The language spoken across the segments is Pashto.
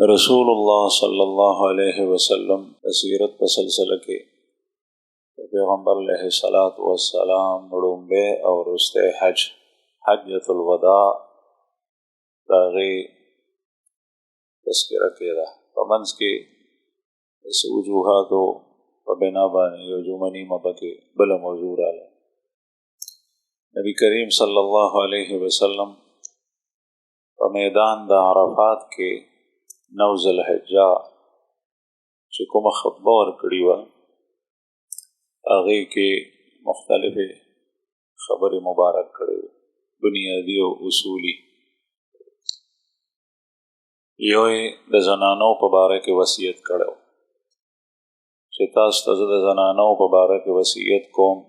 رسول الله صلی الله علیه وسلم سیرت په سلسله کې پیغمبر علیه الصلاۃ والسلام لومبه او رسته حجۃ الوداع داغي تذکرہ کړه په منځ کې وجوهات او بنا باندې یو جمعنی مبکه بل موضوع رااله نبی کریم صلی الله علیه وسلم په میدان د عرفات کې نو ذل حجہ چې کومه خطبه ورکړې وه هغې کې مختلفې خبرې مبارک کړې وې بنیادي او اصولي یو یې د زنانو په باره کې وصیت کړی و چې تاسو ته زه د زنانو په باره کې وصیت کوم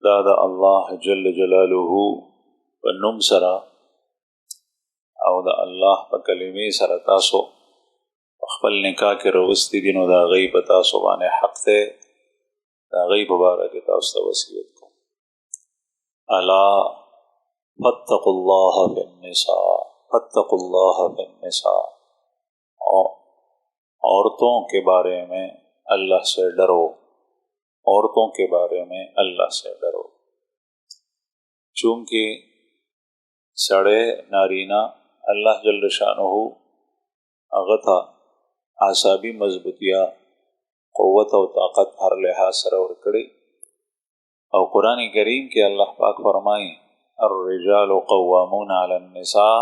دا د الله جل جلاله په نوم سره او د الله په کلمې سره تاسو خپل نکاح کې راوستي دي نو د هغې په تاسو باندې حق دی د هغې په باره کې تاسو ته وصیت کوم الا فاتقوا الله فی النساء فاتقوا الله فی النساء عورتوں کے بارے میں اللہ سے ڈرو عورتوں کے بارے میں اللہ سے ڈرو چونکہ سڑے نارینہ اللہ جل شانہ هغه ته اعصابي مضبوطیا قوت او طاقت هر لحاظ سره ورکړي او قرآن کریم کې الله پاک فرمایي الرجال قوامون علی النساء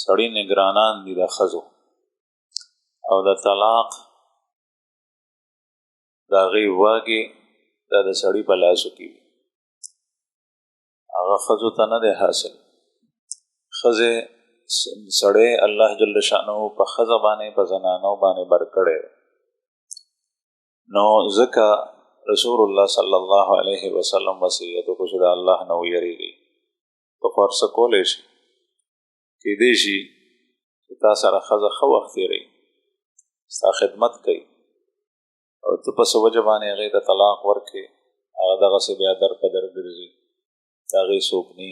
سړي نگرانان دي د ښځو او د طلاق د هغې واګې دا د سړي په لاسو کې وي هغه ښځو ته نه دی حاصل ښځې سړی الله جل شانه په ښځه باندې په زنانو باندې بر کړی نو ځکه رسول الله صلی الله علیه وسلم وصیت وکړو چې د الله نه ویریږئ ته خو هر څه کولی شي کیدای شي چې تا سره ښځه ښه وخت تېروي ستا خدمت کوي او ته په څه وجه باندې هغې ته طلاق ورکړې هغه دغسې بیا در په در ګرځي د هغې څوک ني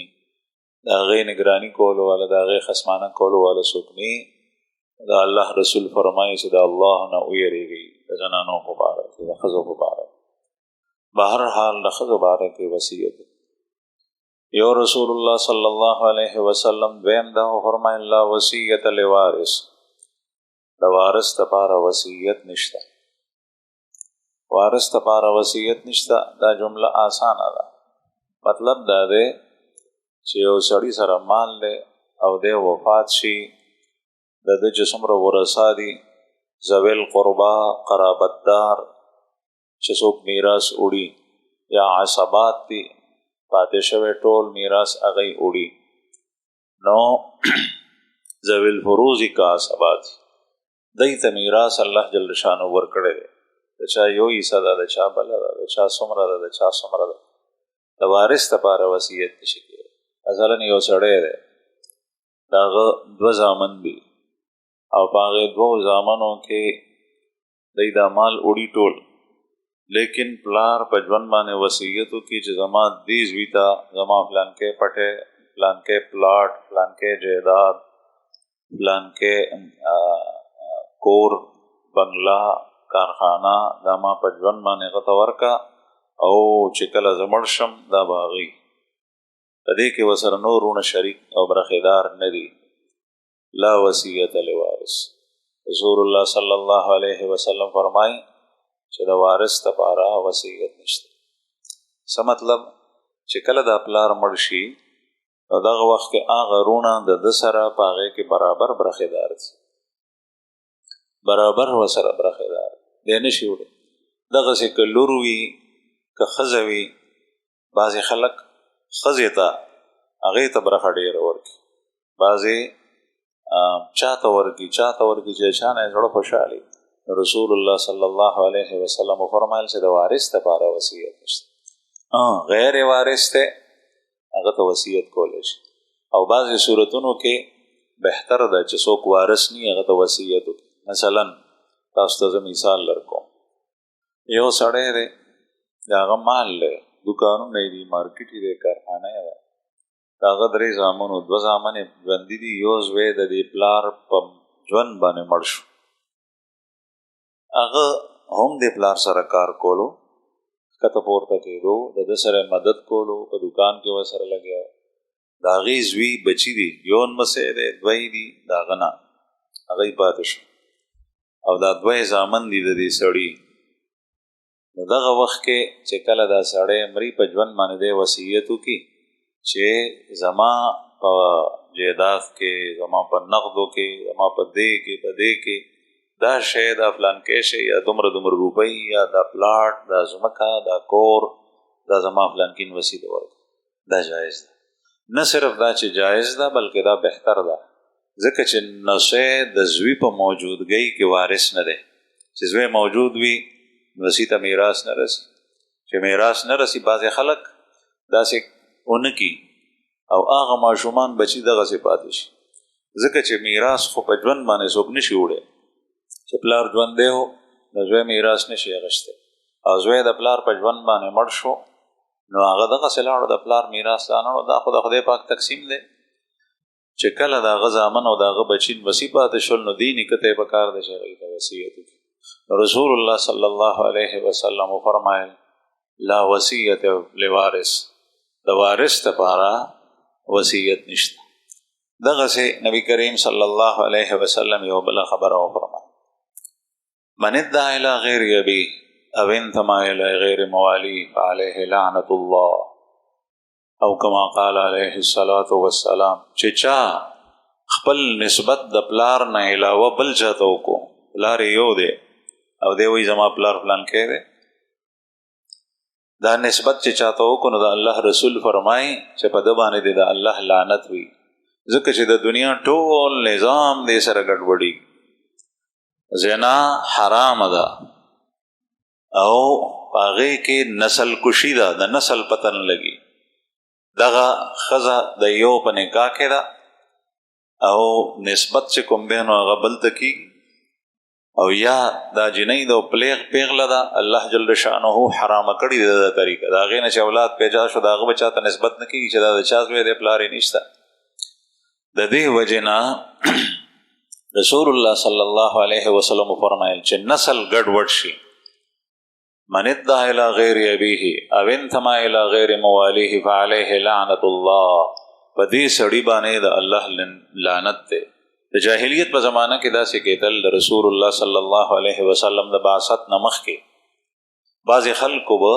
د هغې نگرانی کولو والا د هغې خصمانه کولو والا څوک ني د الله رسول فرمایي چې د الله نه ویریږئ د زنانو په باره کې د ښځو په باره بهرحال د ښځو باره کې وصیت یو رسول الله صلی الله علیه وسلم دویم دا فرمایي لا وصیت لوارث د وارث دپاره وصیت نشته وارث دپاره وصیت نشته دا جمله آسانه ده مطلب دا دی چې یو سړي سره مال دی او دی وفات شي د ده چې څومره ورثه دي ذوی القربا قرابتدار چې څوک میراث وړي یا عصبات دي پاتې شوی ټول میراث هغوی وړي نو ذوی الفروض که عصبات دی ته میراث الله جل شانه ورکړی دی د چا یو حصه ده د چا بله ده د چا څومره ده د چا څومره ده د وارث دپاره وصیت نشي کېدی مثلا یو سړی دی د هغه دوه زامن دي او په هغې دوو زامنو کې دی دا مال وړي ټول لیکن پلار په ژوند باندې وصیت وکړي چې زما دې زوی ته زما فلانکې پټی فلانکې پلاټ فلانکې جایداد فلانکې کور بنگلا کارخانه دا ما په ژوند باندې هغه ته ورکړه او چې کله زه مړ شم دا به هغوی په دې کې ورسره نور ورونه شریک او برخیدار نه دي لا وصیت لوارث رسول الله صلی الله علیه وسلم فرمایي چې د وارث دپاره وصیت نشته څه مطلب چې کله دا پلار مړ شي نو دغه وخت کې هغه وروڼه د ده سره په هغې کې برابر برخیدار دي برابر ورسره برخیدار دی نه شي وړی دغسې که لور وي که ښځه وي بعضې خلک ښځې ته هغې ته برخه ډېره ورکړي بعضې چاته ورکړي چې چا نه یې زړه خوشحالي رسول الله صلی الله علیه وسلم وفرمایل چې د وارث دپاره وصیت نشته غیر وارث دی هغه ته وصیت کولی شي او بعضې صورتونو کې بهتر ده چې څوک وارث ني هغه ته وصیت وکړي مثلا تاسو ته زه مثال درکوم یو سړی دی د هغه مال دی دکانونه یې دي مارکیټ یې دی کارخانه یې ده د هغه درې زامنو دوه زامن یې ژوندي دي یو زوی د دې پلار په ژوند باندې مړ شو. هغه هم د پلار سره کار کولو، کته پورته کېدو، د ده سره مدد کولو، په دکان کې ورسره لګیا. د هغې زوی بچي دي، یو نمسی دی، دوی دي، د هغه نه هغه یې پاتې شو او دا دوی زامن دي د دې سړي. نو دغه وخت کې چې کله دا سړی مري په ژوند باندې دی وصیت وکړي چې زما په جایداد کې، زما په نقدو کې، زما په دې کې، په دې کې دا شی، دا فلانکې شی، یا دومره دومره روپۍ، یا دا پلاټ، دا ځمکه، دا کور، دا زما فلانکین وصي ته ورکړه. دا جایز ده. نه صرف دا چې جایز ده بلکې دا بهتر ده، ځکه چې نسوی د زوی په موجودګۍ کې وارث نه دی. چې زوی موجود وي وصي ته میراث نه رسي. چې میراث نه رسي بعضې خلک داسې ونه کي او هغه ماشومان بچي دغسې پاتې شي، ځکه چې میراث خو په ژوند باندې څوک نه شي وړی. چې پلار ژوندی و د زوی میراث نه شي اخیستی، او زوی د پلار په ژوند باندې مړ شو نو هغه دغسې لاړو، د پلار میراث لا نه وړو. دا خو د خدای پاک تقسیم دی. چې کله د هغه زامن او د هغه بچي وصي پاتې شول نو دې نیکه ته یې پکار دی چې هغوی ته وصیت وکړي. رسول الله صلی الله علیه وسلم فرمایل لا وصیت لوارث، د وارث دپاره وصیت نشته. دغسې نبی کریم صلی الله علیه وسلم یو بله خبره وفرمایل من ادعا الى غیر ابیه او انتما الى غیر موالی فعلیه لعنت الله او کما قال علیه الصلاة والسلام. چې چا خپل نسبت د پلار نه علاوه بل چاته وکړو، پلار یو دی او دی وایي زما پلار فلانکی دی، دا نسبت چې چاته وکړو نو د الله رسول فرمایي چې په ده باندې د الله لعنت وي، ځکه چې د دنیا ټول نظام دې سره ګډوډي. زنا حرام ده او هغې کې نسل کشي ده، د نسل پته نه لګي. دغه ښځه د یو په نکاح کې ده او نسبت چې کوم دی نو هغه بل ته کېږي، او یا دا جنۍ د پیغله ده، الله جل شانه حرامه کړي ده د طریقه د هغې نه چې اولاد پیدا شو د هغه به چاته نسبت نه کېږي چې دا د چا زوی دی، پلار یې نشته. د دې وجې نه رسول الله صلی الله علیه وسلم فرمایل چې نسل ګډوډ شي من ادعا الى غیر ابیه او انتما الى غیر موالیه فعلیه لعنت الله. په دې سړي باندې د الله لعنت دی. د جاهلیت په زمانه کې داسې کېدل، د رسول الله صلی الله علیه وسلم د بعثت نه مخکې بعضې خلکو به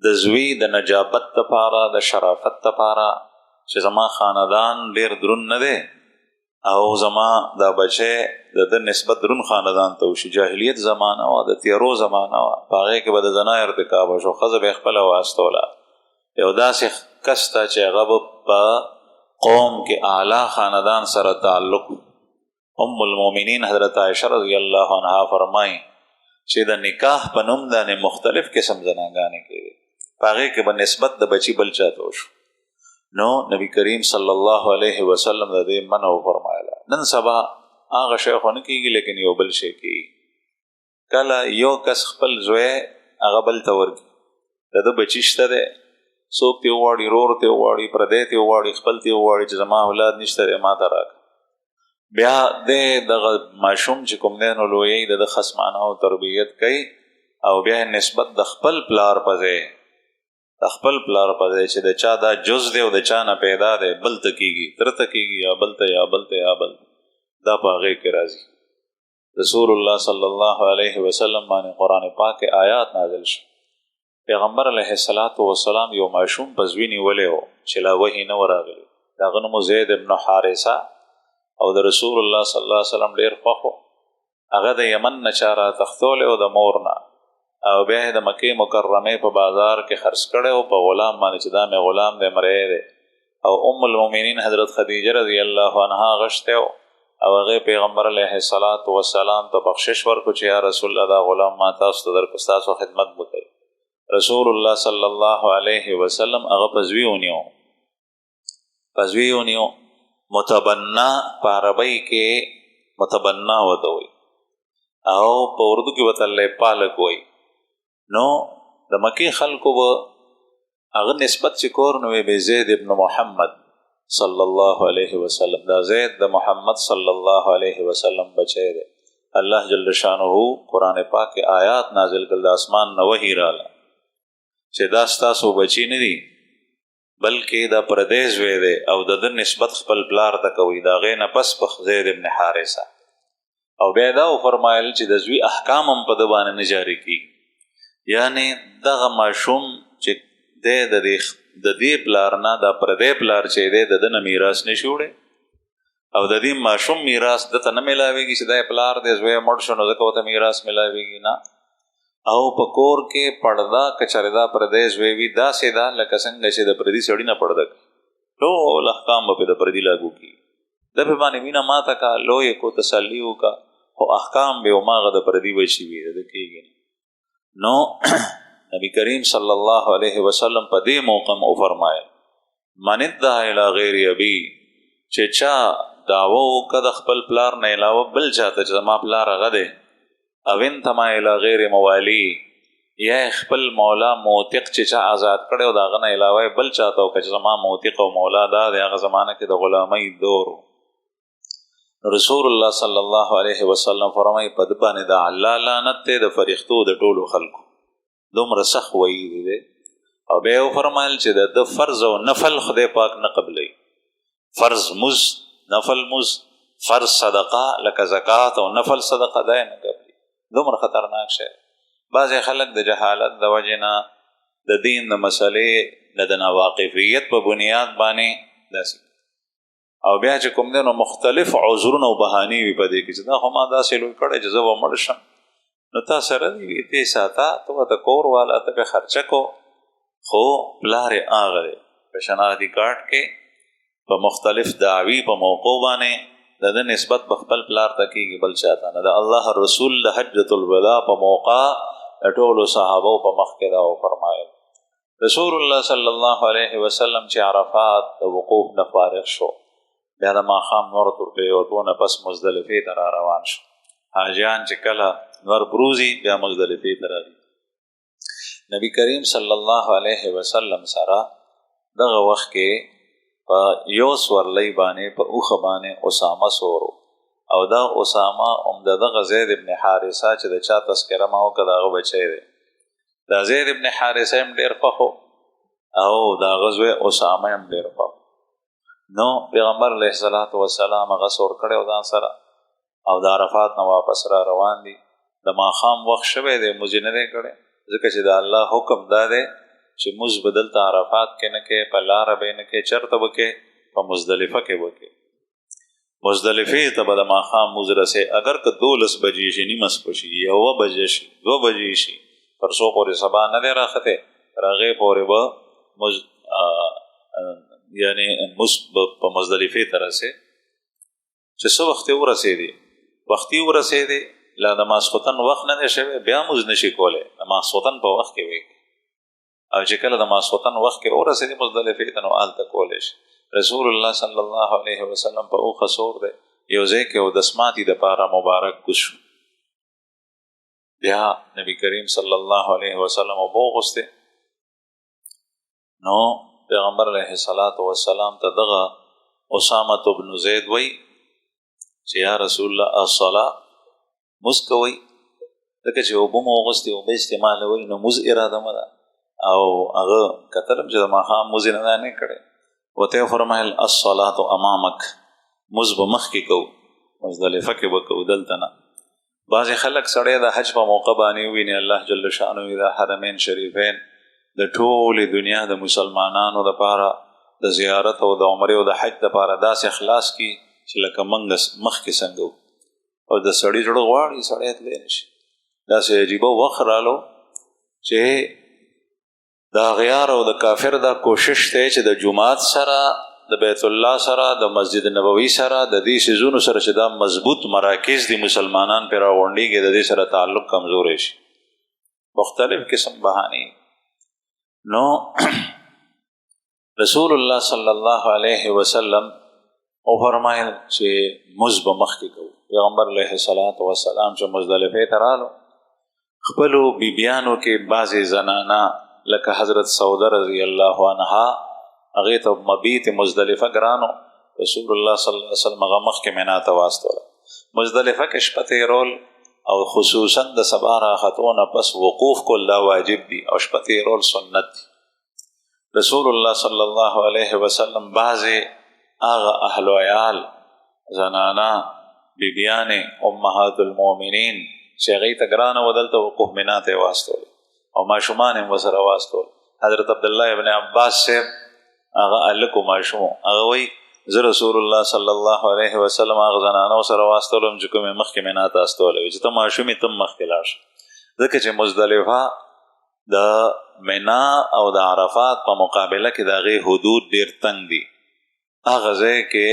د زوی د نجابت دپاره، د شرافت دپاره چې زما خاندان ډېر دروند نه دی او زما دا بچی د ده نسبت درون خاندان ته وشي. جاهلیت زمانه وه، د تیرو زمانه وه، په هغې کې به د زنا ارتکاب وشو، ښځه به یې خپله واستوله. یو داسې کس ته چې هغه به په قوم کې اعلی خاندان سره تعلق. ام المؤمنین حضرت عایشه رضی الله عنها فرمایي چې د نکاح په نوم باندې مختلف قسم زناګانې کېدې، په هغې کې به نسبت د بچي بل چاته وشو. نو نبی کریم صلی الله علیه وسلم د دې منع وفرمایله. نن سبا هغه شی خو نه کېږي لیکن یو بل شی کېږي. کله یو کس خپل زوی هغه بل ته ورکړي، د ده بچي شته دی، څوک ترې وغواړي، ورور ترې وغواړي، پردی ترې وغواړي، خپل ترې وغواړي چې زما اولاد نشته دی ما ته راکړه. بیا دی دغه ماشوم چې کوم دی نو لویوي، د ده خصمانه او تربیت کوي او بیا نسبت د خپل پلار په ځای، د خپل پلار په ځای چې د چا دا جز دی او د چا نه پیدا دی بل ته کېږي، تر ته کېږي، یا بل ته یا بل ته یا بل، دا په هغې کې راځي. رسول الله صلی الله علیه وسلم باندې قرآن پاک کې آیات نازل شو. پیغمبر علیه السلام یو ماشوم په زوی نیولی و چې لا وحی نه و راغلی، د هغه نوم زید ابن حارثه او د رسول الله صلی الله علیه وسلم ډېر خوښ و. هغه د یمن نه چا راتښتولی و د مور نه، او بیا یې د مکې مکرمې په بازار کې خرڅ کړی و په غلام باندې چې دا مې غلام دی مری دی. او ام المؤمنین حضرت خدیجه رضی الله عنها غشتی و او هغې پیغمبر علیه السلام ته بخشش ورکړو چې یا رسول الله دا غلام ما تاسو ته درکړو، ستاسو خدمت به کوي. رسول الله صلی الله علیه وسلم هغه په زوی ونیو. متبنا په عربۍ کې متبنا ورته وایي او په اردو کې ورته الله پالک وایي. نو د مکې خلکو به هغه نسبت چې کور نو به زید ابن محمد صلی الله علیه وسلم. دا زید د محمد صلی الله علیه وسلم بچی دی. الله جل شانه قرآن پاک آیات نازل کړل، د اسمان نه وحی راله چې دا ستاسو بچی نه دي بلکې دا پردی زوی دی او د ده نسبت خپل پلار ته کوي. د هغې نه پس په زید ابن حارثه او بیا دا وفرمایل چې د زوی احکام هم په ده باندې نه جاري کېږي. یعنې دغه ماشوم چې دی د دې پلار نه دا پردی پلار چې دی د ده نه میراث نه شي وړی او د دې ماشوم میراث دته نه میلاویږي چې دا پلار دی زوی مړ شو نو ځکه ورته میراث میلاویږي نه. او په کور کې پړده که چېرې دا پردی زوی وي داسې ده لکه څنګه چې د پردي سړي نه پړده کوي، ټول احکام به پرې د پردي لاګو کېږي. ده پرې باندې مینه ماته کا لویې کو تسلي وکړه خو احکام به هماغه د پردي بچي وي د ده کېږي. نو نبی کریم صلی الله علیه وسلم په دې موقع وفرمایل من ادعا الی غیر ابي چې چا دعوه وکړه د خپل پلار نه علاوه بل چاته چې زما پلار هغه دی او انتما الی غیر موالی یا خپل مولا موثق چې چا آزاد کړی او د هغه نه علاوه بل چاته وکړه چې زما موثق او مولا دا د هغه زمانه کې د غلامۍ دور. رسول الله صلی الله علیه وسلم فرمایي په ده باندې د الله لعنت دی د فرښتو د ټولو خلکو، دومره سخت وعید دی. او بیا وفرمایل چې د ده فرض او نفل خدای پاک نه قبلوي. فرض مز، نفل مز، فرض صدقه لکه زکات او نفل صدقه دا نه قبلي. دومره خطرناک شی. بعضې خلک د جهالت د وجې نه د دین د مسلې د ناواقفیت په بنیاد باندې داسې او بیا چې کوم دی نو مختلف عذرونه او بهانې وي په دې کې چې دا خو ما داسې لوی کړی چې زه به مړ شم. نو تا سره دي وي ته یې ساته، ته ورته کور والا، ته پرې خرچه کو، خو پلار یې هغه دی. په شناختی کارت کې په مختلف دعوی په موقع باندې د ده نسبت په خپل پلار ته کېږي بل چاته نه. د الله رسول د حجة الوداع په موقع د ټولو صحابو په مخ کې دا وفرمایل. رسول الله صلی الله علیه وسلم چې عرفات د وقوف نه فارغ شو بیا د ماښام نور تر پرېوتو نه پس مزدلفې ته را روان شو. حاجیان چې کله نور پروزي بیا مزدلفې ته راځي. نبی کریم صلی الله علیه وسلم سره دغه وخت کې په یو سورلۍ باندې په اوښه باندې اسامه سورو او دا اسامه هم د دغه زید ابن حارثه چې د چا تذکره ما وکړه د هغه بچی دی. دا زید ابن حارثه هم ډېر خوښ او د هغه زوی اسامه هم ډېر خوښ. نو پیغمبر علیه الصلاة والسلام هغه سور کړی او ځان سره او د عرفات نه واپس را روان دي. د ماښام وخت شوی دی، مونځ یې نه دی کړی ځکه چې د الله حکم دا دی چې مونځ به دلته عرفات کې نه کوې، په لاره به یې نه کوې، چېرته به کوې؟ په مزدلفه کې به کوې. مزدلفې ته به د ماښام مونځ رسې، اگر که 12 بجې شي، نیمه شپه شي، 1 بجې شي، 2 بجې شي، تر څو پورې سبا نه دی راختې تر هغې پورې به یعنی په مزدلفې ته رسې چې څه وخت یې ورسېدې، وختي ورسېدې لا د ماسخوتن وخت نه دی شوی بیا مونځ نشي کولی، د ماسخوتن په وخت کې وی او چې کله د ماسخوتن وخت کې ورسېدې مزدلفې ته نو هلته کولی شي. رسول الله صلی الله علیه وسلم په اوښه سور دی، یو ځای کې او دسماتي دپاره مبارک کوز شو. بیا نبی کریم صلی الله علیه وسلم اوبه وغوښتې نو پیغمبر علیه الصلاة والسلام ته دغه اسامة بن زید وی چې یا رسول الله الصلاة مز کوئ ځکه چې اوبه مو وغوښتې اوبه استعمالوئ نو مز اراده مه ده او هغه کتلم چې د ماښام مز یې نه کړی ورته یې فرمایل الصلاة امامک، مز به مخکې کوو، مزدلفه کې به کوو دلته نه. بعضې خلک سړی د حج په موقع باندې وویني الله جل شانه د حرمین شریفین د ټولې دنیا د مسلمانانو دپاره د زیارت او د عمرې او د حج دپاره داسې خلاص کي چې لکه موږ مخکې څنګه وو او د سړي زړه غواړي سړی تللی نه شي. داسې عجیبه وخت رالو چې د اغیار او د کافر دا کوشش دی چې د جماعت سره د بیت الله سره د مسجد نبوي سره د دې څیزونو سره چې دا مضبوط مراکز دي مسلمانان پرې راغونډېږي د دې سره تعلق کمزوری شي، مختلف قسم بهانې. نو رسول الله صلی الله علیه وسلم او فرمایل چې مز به مخکې کوو. پیغمبر علیه الصلاة والسلام چې مزدلفې ته رالو خپلو بیبیانو کې بعضې زنانه لکه حضرت سعود رضی الله عنها هغې ته مبیت مزدلفه ګرانو. رسول الله صلی الله علیه وسلم هغه مخکې مینا ته واستوله. مزدلفه کې شپه تېرول او خصوصا د سبا راختو نه پس وقوف کول دا واجب دي او شپه تېرول سنت دي. رسول الله صلی الله علیه وسلم بعضې هغه اهل و عیال زنانا بیبیانې امهات المؤمنین چې هغې ته ګرانه وه دلته وقوف مینا ته یې واستول او ماشومان یې ورسره واستول. حضرت عبدالله ابن عباس صاحب هغه هلک و ماشوم هغه وایي زه رسول الله صلی الله علیه وسلم هغه زنانو سره واستولم چې کومې مخکې مینا ته استولی وي چې ته ماشوم یې ته مخکې لاړ شه، ځکه چې مزدلفه د مینا او د عرفات په مقابله کې د هغې حدود ډېر تنګ دي. هغه ځای کې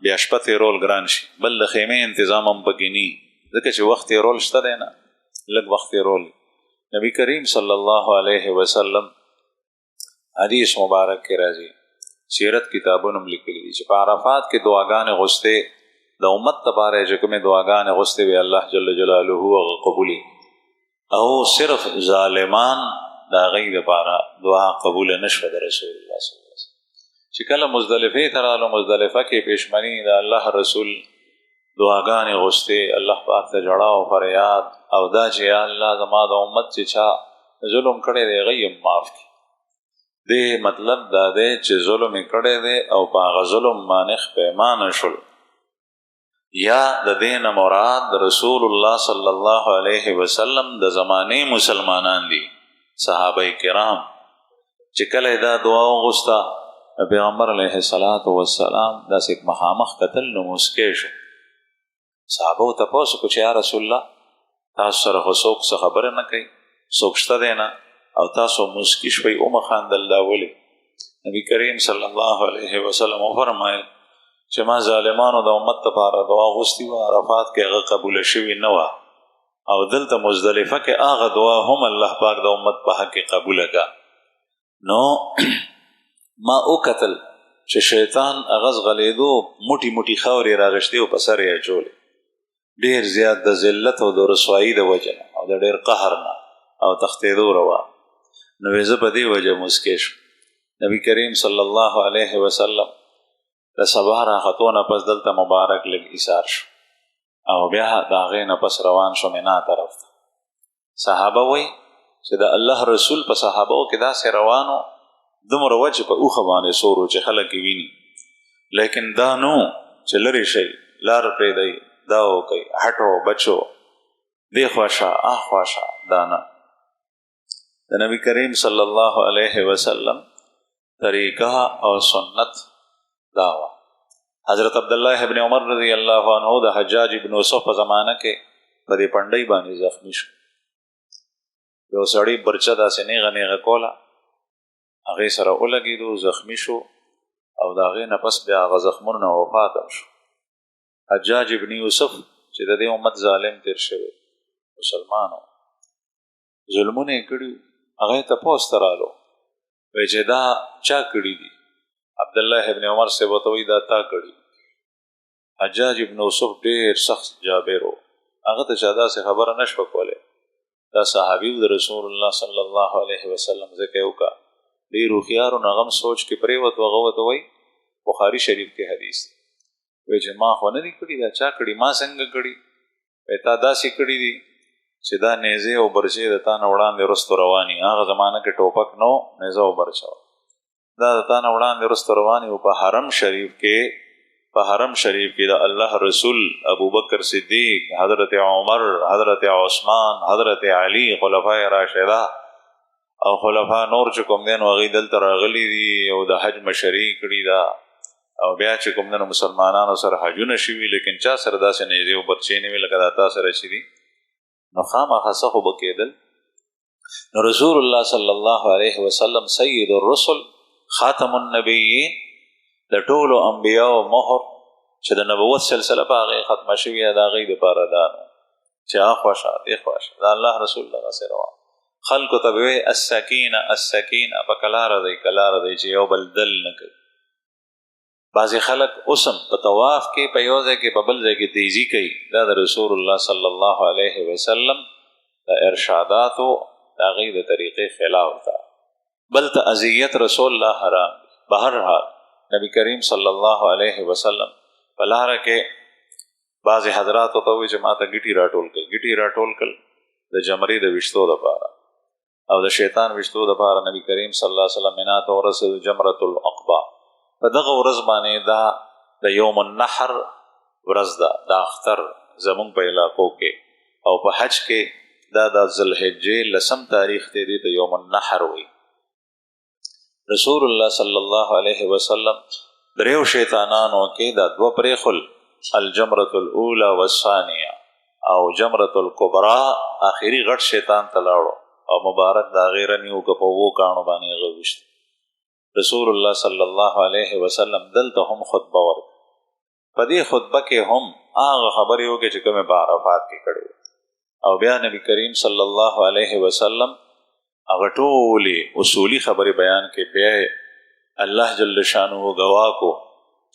بیا شپه تېرول ګران شي. بل د خیمې انتظام هم پکې نه وي ځکه چې وخت تېرول شته دی نه، لږ وخت تېرول. نبی کریم صلی الله علیه وسلم حدیث مبارک کې راځي، سیرت کتابونو هم لیکلي دي چې په عرفات کې دعاګانې غوښتې د امت دپاره چې کومې دعاګانې غوښتې وي الله جل جلاله هغه قبولي او صرف ظالمان د هغې دپاره دعا قبوله نه شوه د رسول الله صلی الله علیه وسلم. چې کله مزدلفې ته رالو مزدلفه کې پیشمني د الله رسول دعاګانې غوښتې، الله پاک ته ژړا او فریاد او دا چې یا الله زما د امت چې چا ظلم کړی دی هغه یې معاف کړي. دې مطلب دا دی چې ظلم یې کړی دی او په هغه ظلم باندې پښیمانه شول. یا د دې نه مراد رسول الله صلی الله علیه وسلم د زمانې مسلمانان دي، صحابه کرام چې کله دا دعا وغوښته پیغمبر علیه الصلاة والسلام داسې مخامخ کتل نو مسکی شو. صحابه ورته تپوس وکړو چې یا رسول الله تاسو سره خو څوک څه خبره نه کوي، څوک شته دی نه او تاسو مسکی شوئ ومخاندل دا ولې؟ نبی کریم صلی الله علیه وسلم وفرمایل چې ما ظالمانو د امت لپاره دعا غوښتې وه عرفات کې هغه قبوله شوې نه وه او دلته مزدلفه کې هغه دعا هم الله پاک د امت په حق کې قبوله کړه. نو ما وکتل چې شیطان هغه ځغلېدو موټي موټي خاورې راغشتې او په سر یې اچولې، ډېر زیات د ذلت او د رسوایي د وجه نه او د ډېر قهر نه او تښتېدو روا. نو زه په دې وجه مسکی شم. نبی کریم صلی الله علیه وسلم د سبا راختو نه پس دلته مبارک لږ ایثار شو او بیا د هغې نه پس روان شو مینا طرف ته. صحابه وایي چې د الله رسول په صحابو کې داسې روانو دومره وه چې په اوښه باندې سورو چې خلک یې ویني، لیکن دا نو چې لرې شئ لار پرېږدئ دا وکئ هټو بچو دې خوا شه خوا شه، دا نه. د نبی کریم صلی الله علیه وسلم طریقه او سنت دا وه. حضرت عبدالله ابن عمر رضی الله عنه د حجاج ابن یوسف په زمانه کې په دې پنډۍ باندې زخمی شو. یو سړی برچه داسې نیغه نیغه کوله، هغې سره ولګېدو، زخمی شو او د هغې نه پس بیا هغه زخمونو نه وفات هم شو. حجاج ابن یوسف چې د دې امت ظالم تیر شوی مسلمانو ظلمونه یې کړي، هغې تپوس ته رالو وایي چې دا چا کړي دي؟ عبدالله ابن عمر صاحب ورته وایي دا تا کړي. حجاج ابن یوسف ډېر سخت جابر و، هغه ته چا داسې خبره نه شوه کولی. دا صحابي د رسول الله صلی الله علیه وسلم ځکه یې وکړه ډېر هوښیار و، نو هغه هم سوچ کې پرېوت. هغه ورته وایي بخاري شریف کې حدیث دی، وایي چې ما خو نه دي کړي، دا چا کړي؟ ما څنګه کړي؟ وایي تا داسې کړي دي چې دا نیزې او برچې د تا نه وړاندې وروستو رواني. هغه زمانه کې ټوپک نو، نیزه او برچه وه، دا د تا نه وړاندې وروستو رواني و. په حرم شریف کې د الله رسول ابوبکر صدیق، حضرت عمر، حضرت عثمان، حضرت علی، خلفای راشده او خلفا نور چې کوم دی نو هغوی دلته راغلي دي او د حج مشري کړي ده او بیا چې کوم دی نو مسلمانانو سره حجونه شوي، لیکن چا سره داسې نیزې او برچې نه وي لکه دا تا سره چې دي. نو خامخا څه خو به کېدل. نو رسول الله صلی الله علیه وسلم سید الرسل، خاتم النبیین، د ټولو انبیاو مهر چې د نبوت سلسله په هغې ختمه شوې ده، د هغې دپاره دا چې هخوا شه دې خوا شه، د الله رسول دغسې روان. خلکو ته به وایي السکینه السکینه، په کلاره دی کلاره دی چې یو بل دل نه کوي. بعضې خلک اوس هم په طواف کې په یو ځای کې په بل ځای کې تیزي کوي، دا د رسول الله صلی الله علیه وسلم د ارشاداتو د هغې د طریقې خلاف ده. بل تعزیت رسول الله حرام. بہرحال نبی کریم صلی الله علیه وسلم په لاره کې بعضې حضرات ورته وایي چې ما ته ګیټي راټول کړل. ګیټي راټول کړل د جمرې د ویشتو دپاره او د شیطان ویشتو دپاره. نبی کریم صلی الله علیه وسلم مینا ته ورسېدو، جمرة العقبه. په دغه ورځ باندې دا د یوم النحر ورځ ده، دا اختر زمونږ په علاقو کې، او په حج کې دا د ذوالحجې 10 تاریخ دی، دې ته یوم النحر وایي. رسول الله صلی الله علیه وسلم دریو شیطانانو کې دا دوه پرېښول، الجمرة الاولى والثانیه، او جمرة الکبرى آخري غټ شیطان ته لاړو او مبارک دا غیره نیو که په 2 کاڼو باندې هغه ویشت. رسول الله صلی الله علیه وسلم دلته هم خطبه ورکړه. په دې خطبه کې هم هغه خبرې وکړې چې کومې په عرفات کې کړې، او بیا نبی کریم صلی الله علیه وسلم هغه ټولې اصولي خبرې بیان کې. بیا الله جل شانه ګواه کو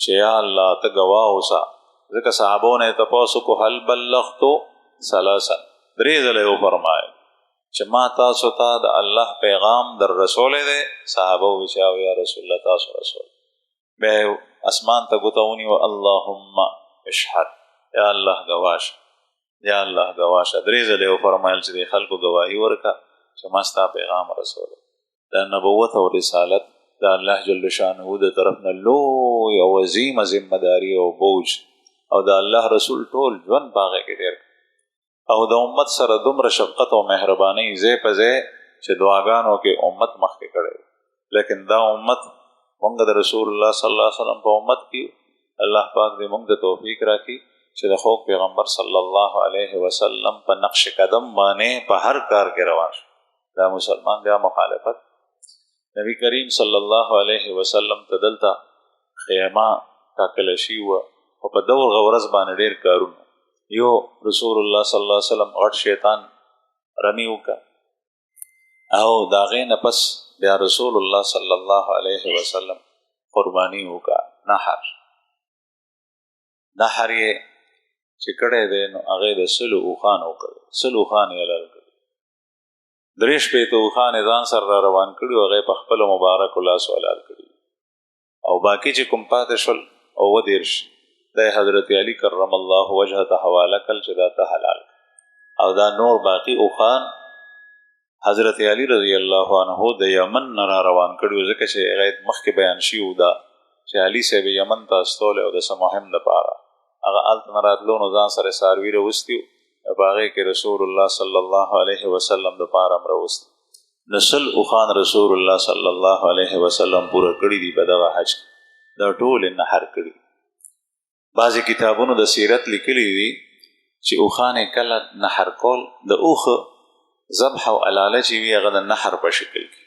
چې یا الله ته ګواه اوسه، ځکه صحابو نه یې تپوس وکړو هل بلغتو ثلاثا، 3 ځله یې وفرمایل چې ما تاسو ته د الله پیغام در رسولی دی. صحابه وویل چې یا رسول الله تاسو رسول. بیا یې اسمان ته ګوته ونیوه، اللهم اشهد، یا الله ګواشه، یا الله ګواشه. 3 ځله یې وفرمایل چې د خلکو ګواهي ورکړه چې ما ستا پیغام رسول. د نبوت او رسالت د الله جل شانه د طرف نه لوی او عظیمه ذمهداري او بوج، او د الله رسول ټول ژوند په هغې کې تېر کړ، او د امت سره دومره شفقت او مهرباني ځای په ځای چې دعاګانو کې امت مخکې کړی. لیکن دا امت مونږ د رسول الله صلی الله علیه وسلم په امت کې الله پاک دې مونږ ته توفیق راکړي چې د خوږ پیغمبر صلی الله علیه وسلم په نقش قدم باندې په هر کار کې روان شو. دا مسلمان بیا مخالفت. نبی کریم صلی الله علیه وسلم ته دلته خیمه ټاکله شوې وه، خو په دغه ورځ باندې ډېر کارونه. یو رسول الله صلی الله علیه وسلم غټ شیطان رمی وکړه، او د هغې نه پس بیا رسول الله صلی الله علیه وسلم قرباني وکړه، نحر. نحر یې چې کړی دی نو هغې د 100 اوښان وکړی، 100 اوښان یې حلال کړي. 3 شپېته اوښان یې ځان سره را روان کړي، هغې په خپلو مبارکو لاسو حلال کړي، او باقي چې کوم پاتې شول 29 دا یې حضرت علی کرم الله وجهه ته حواله کړل چې دا ته حلال، او دا نور باقي اوښان حضرت علی رضی الله عنه د یمن نه را روان کړي، ځکه چې هغې مخکې بیان شوي دا چې علي صاحب یمن ته استولی او د څه مهم دپاره هغه هلته نه راتلو، نو ځان سره څاروي راوستي په هغې کې رسول الله صلی الله علیه وسلم دپاره هم راوستي. 100 اوښان رسول الله صلی الله علیه وسلم پوره کړي دي په دغه حج کې، دا ټول یې نحر کړي. بعضې کتابونو د سیرت لیکلي دي چې اوښان یې کله نحر کول، د اوښ ذبح او علاله چې وي هغه د نحر په شکل کې،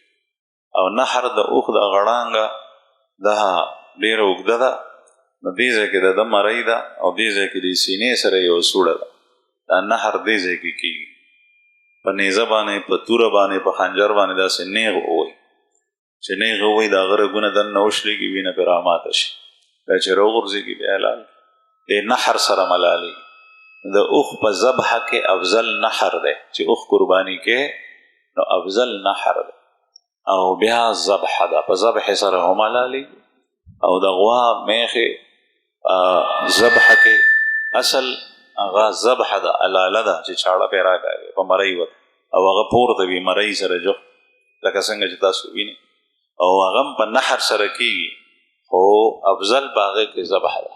او نحر د اوښ د غړانګه دا ډېره اوږده ده، نو دې ځای کې د ده مرۍ ده، او دې ځای کې د سینې سره یو سوړه ده. دا نحر دې ځای کې کېږي، په نیزه باندې، په توره باندې، په خنجر باندې داسې نیغ ووایي چې نیغ ووایي د هغه رګونه دننه وشلېږي، وینه پرې راماته شي، بیا چې راوغورځېږي بیا حلال. دې نحر سره ملالېږي. د اوښ په ذبحه کې افضل نحر دی، چې اوښ قرباني کې نو افضل نحر دی، او بیا ذبحه ده، په ذبح سره هم ملالېږي. او د غوا میخې ذبحه کې اصل هغه ذبحه ده، علاله ده چې چاړه پرې راکاږي په مرۍ وت، او هغه پورته وي مرۍ سره جفت، لکه څنګه چې تاسو وینئ، او هغه هم په نحر سره کېږي، خو افضل په هغې کې ذبحه ده.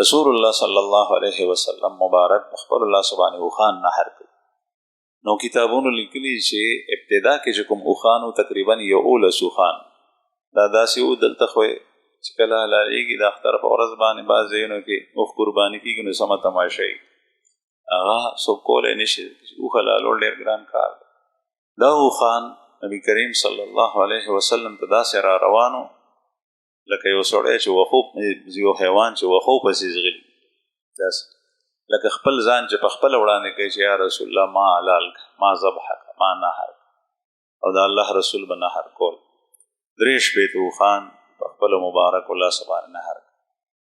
رسول الله صلی الله علیه وسلم مبارک په خپلو لاسو باندې اوښان نحر کړي. نو کتابونو لیکلي چې ابتدا کې چې کوم اوښان وو تقریبا 11 اوښان، دا داسې وو دلته خو چې کله حلالېږي د اختر په ورځ باندې بعض ځایونو کې اوښ قرباني کېږي نو سمه تماشه وي، هغه څوک کولی نه شي، اوښ حلالول ډېر ګران کار دی. دا اوښان نبی کریم صلی الله علیه وسلم ته داسې را روانو لکه یو سړی چې وښو، یو حیوان چې وښو پسې ځغلي، داسې لکه خپل ځان چې په خپله وړاندې کوي چې یا رسول الله ما حلال کړه، ما ذبح کړه، ما نحر کړه، او د الله رسول به نحر کول. 3 شپېته اوښان په خپلو مبارکو لاسو باندې نحر کړه.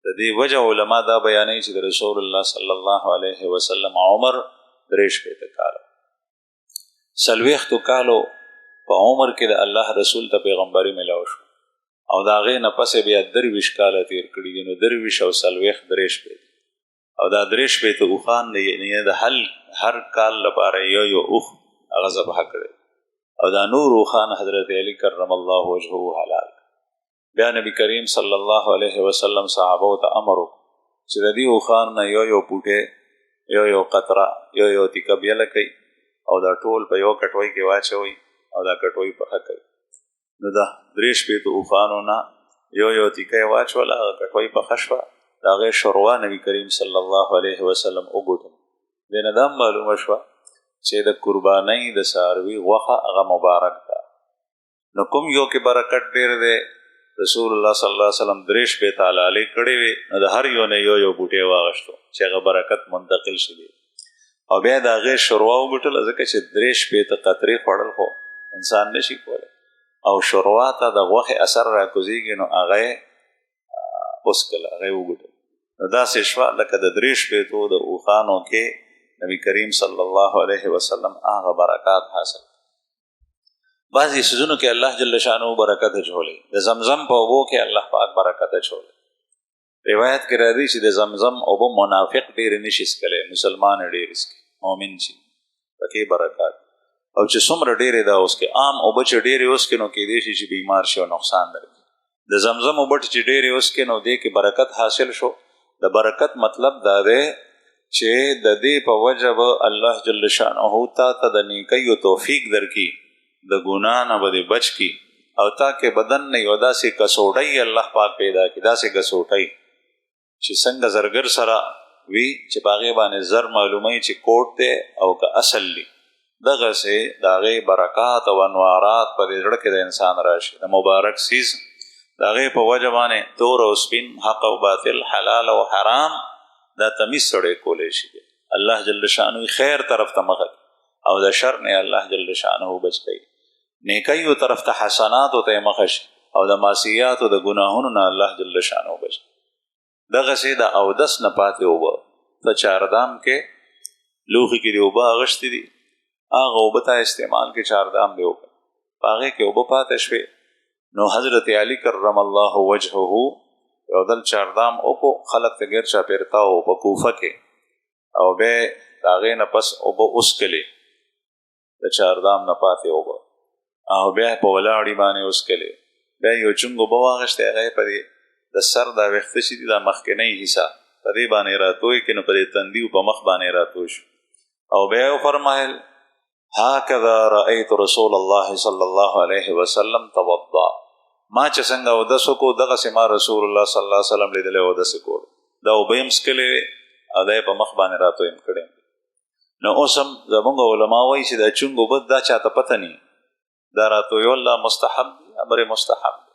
د دې وجه علما دا بیانوي چې د رسول الله صلی الله علیه وسلم عمر 3 شپېته کاله، 40 کالو په عمر کې د الله رسول ته پیغمبري ملاو شو او د هغې نه پسې بیا 23 کاله تېر کړي دي. نو 23 او 40 درې شپې او دا درې شپې ته اوښان دی، یعنې د هر کال لپاره یو اوښ هغه ذبح کړی او دا نور اوښان حضرت علی کرم الله وجهه حلال. بیا نبی کریم صلی الله علیه وسلم صحابو ته امر وکړو چې د دې اوښانو نه یو پوټی یو قطره یو تیکه بیله کوي او دا ټول په یو کټوۍ کې واچوئ او دا کټوۍ پخه کوي. نو دا درې شپې ته اوښانو نه یو تیکه یې واچوله، هغه کټوۍ پخه شوه، د هغې شوروا نبی کریم صلی الله علیه وسلم وګوتل. دې نه دا معلومه شوه چې د قربانۍ د څاروي غوښه هغه مبارک ده. نو کوم یو کې برکت ډېر دی، رسول الله صلی الله علیه وسلم درې شپې ته حلالې کړې وې، نو د هر یو نه یو بوټی واغشتو چې هغه برکت منتقل شي دی. او بیا د هغې شوروا وګټله، ځکه چې درې شپې ته قطرې خوړل خو انسان نشي کولی او شوروا ته د غوښې اثر راکوزېږي، نو هغه یې وڅکله، هغه یې وګټله. نو داسې شوه لکه د درې شپېتو د اوښانو کې نبی کریم صلی الله علیه وسلم هغه برکات حاصل. بعضې څیزونو کې الله جل شانه برکت اچولی، د زمزم په اوبو کې الله پاک برکت اچولی. روایت کې راځي چې د زمزم اوبه منافق ډېرې نشي څکلی، مسلمان یې ډېرې څکي، مؤمن چې پکې برکات. او چې څومره ډېرې دا اوس کې عام اوبه چې ډېرې اوس کې نو کېدای شي چې بیمار شي او نقصان درکړي. د زمزم اوبه چې ډېرې اوس کې نو دې کې برکت حاصل شو. د برکت مطلب دا دی چې د دې په وجه به الله جل شانه تا ته د نیکیو توفیق درکړي، د ګناه نه به دې بچ کړي او تا کې بدن نه یو داسې کسوټۍ الله پاک پیدا کړي، داسې کسوټۍ چې څنګه زرګر سره وي چې په هغې باندې زر معلوموي چې کوټ دی او که اصل دی، دغسې د هغې برکات او انوارات په دې زړه کې د انسان راشي. د مبارک څیز د هغې په وجه باندې تور او سپین، حق او باطل، حلال او حرام دا تمیز سړی کولی شي. الله جل شانه خیر طرف ته مخه او د شر نه الله جل شانه بچ کوي. نیکیو طرف ته حسناتو ته مخه شي او د معصیاتو د ګناهونو نه الله جل شانه بچ کوي. دغسې د اودس نه پاتې اوبه په چاردام کې لوښي کې د اوبه اغوښتې دي، هغه اوبه ته استعمال کې چاردام دی وکړه، په هغې کې اوبه پاتې شوې. نو حضرت علی کرم الله وجهه یو دل چاردام وکړو، خلک ته ګیر چاپېر تاو په کوفه کې، او بیا د هغې نه پس اوبه وڅکلې، د چاردام نه پاتې اوبه، او بیا په ولاړې باندې وڅکلې. بیا یو چونګ اوبه واخیستې، هغه یې په دې د سر دا ویښته چې دي دا مخکینۍ حصه په دې باندې راتوی کړي، نو په دې تندي او په مخ باندې راتوی شو. او بیا یې وفرمایل هکذا رأیت رسول الله صلی الله علیه وسلم توضا، ما چې څنګه اودس وکړو دغسې ما رسول الله صلی الله علیه وسلم لیدلی اودس یې کولو، دا اوبه یې هم څکلې وې او دا یې په مخ باندې راتوی هم کړی. نو اوس هم زمونږ علما وایي چې دا چونګ اوبه دا چاته پته نه، دا راتویول دا مستحب دی، امر مستحب دی،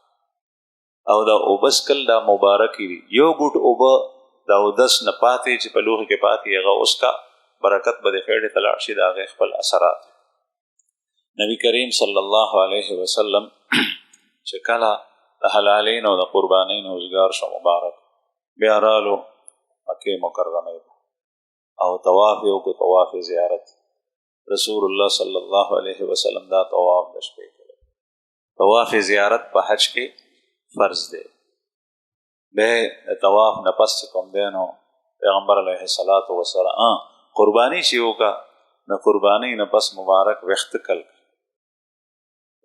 او دا اوبه څکل دا مبارکې دي. یو ګوټ اوبه د اودس نه پاتې چې په لوښي کې پاتې هغه وڅکه، برکت به دې خیړې ته لاړ شي، د هغې خپل اثرات. نبی کریم صلی الله علیه وسلم چې کله د حلالین او د قربانین روزګار شو مبارک، بیا رالو مکې مکرمې او طواف یې وکړو، طواف زیارت. رسول الله صلی الله علیه وسلم دا طواف د شپې کړی. طواف زیارت په حج کې فرض دی. بیا د طواف نه پس چې کوم دی نو پیغمبر علیه الصلاة وسلام قرباني چې وکړه، د قربانۍ نه پس مبارک ویښته کل کړه.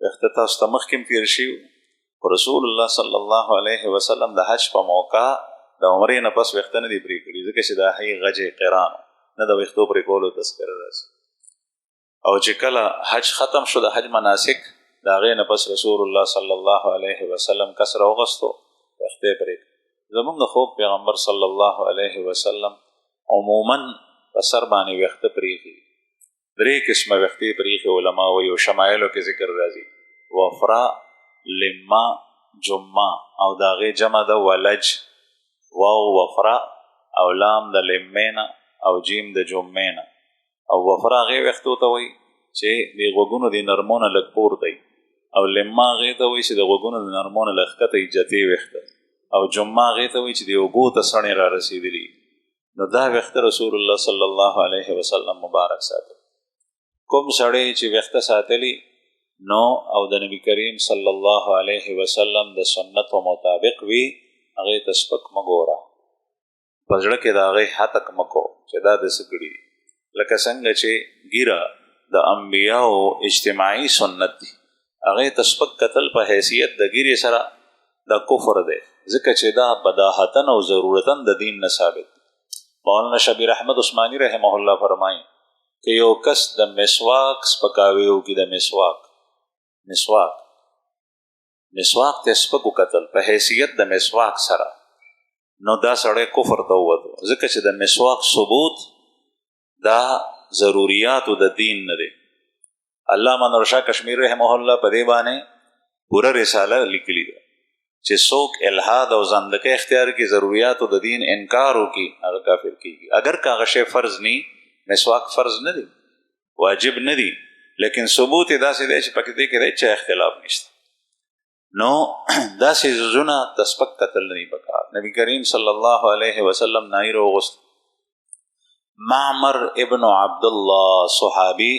ویښته تاسو ته مخکې هم تېر شوي، رسول الله صلی الله علیه وسلم د حج په موقع د عمرې نه پس ویښته نه دي پرې کړي، ځکه چې دا هغې غج قران نه د ویښتو پرې کولو تذکره راځي. او چې کله حج ختم شو، د حج مناسک د هغې نه پس رسول الله صلی الله علیه وسلم کس راوغستو، ویښته یې پرې کړه. زمونږ د خوږ پیغمبر صلی الله علیه وسلم عموما په سر باندې ویښته پرېښي، 3 قسمه ویښتې پرېښي. علما وایي او شمایلو کې ذکر راځي، وفرا، لما، جمه، او د هغې جمع ده ولج، واو وفرا او لام د لمې نه او جیم د جمې نه. او وفرا هغې ویښتو ته وایي چې د غوږونو د نرمو نه لږ پورته وي، او لما هغې ته وایي چې د غوږونو د نرمو نه لږ ښکته وي، جتې ویښته. او جمه هغې ته وایي چې د اوږو ته څڼې را رسېدلي. نو دا ویښته رسول الله صلی الله علیه وسلم مبارک ساتل. کوم سړی چې ویښته ساتلي نو او د نبی کریم صلی الله علیه وسلم د سنت مطابق وی هغه تسبق مګورا پزړه کې دا هغه حتک مکو چې دا د سکړي لکه څنګه چې ګیره د انبیاء اجتماعي سنت دی هغه تسبق قتل په حیثیت د ګیره سره د کفر دی ځکه چې دا بداهتن او ضرورتن د دین نه ثابت. مولانا شبیر احمد عثماني رحمه الله فرمایي کہ یو کس د مسواک سپکاویو کی د مسواک ته سپکو قتل په حیثیت د مسواک سره نو دا سړی کفر ته ووتو ځکه چې د مسواک ثبوت دا ضروریاتو د دین نه دی. علامه نورشاه کشمیر رحمه الله په دې باندې پوره رساله لیکلې ده چې څوک الحاد او زندقه اختیار کی ضروریاتو د دین انکار وکي هغه کافر کیږي. اگر کاغه شی فرض نی مسواک فرض نه دی واجب نه دی لیکن ثبوت داسې دی چې پکې کې دی چې اختلاف نشته نو داسې زونه تسبق قتل نه پکار. نبی کریم صلی الله علیه وسلم نای روغست معمر ابن عبد الله صحابی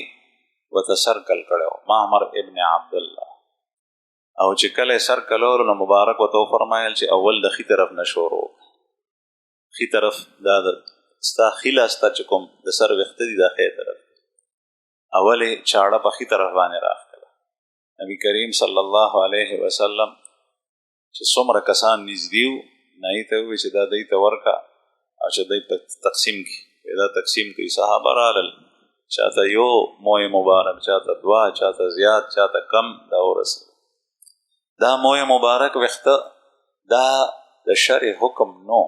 وتسرکل کړو معمر ابن عبد الله او چې کله سر کلو نو مبارک وته فرمایل چې اول د خي طرف نشورو خي طرف دا ستا خیلا ستا چې کوم د سر وخت دی د خې طرف اوله چاړه په خي طرف باندې راغله. نبی کریم صلی الله علیه وسلم چې څومره کسان نږدېو نه ته وی چې دا دای ته ورکا او چې دای په تقسیم کې دا تقسیم کوي صحابه رالل چاته یو موه مبارک چاته دعا چاته زیات چاته کم دا ورس دا موه مبارک وخت دا د شرع حکم نو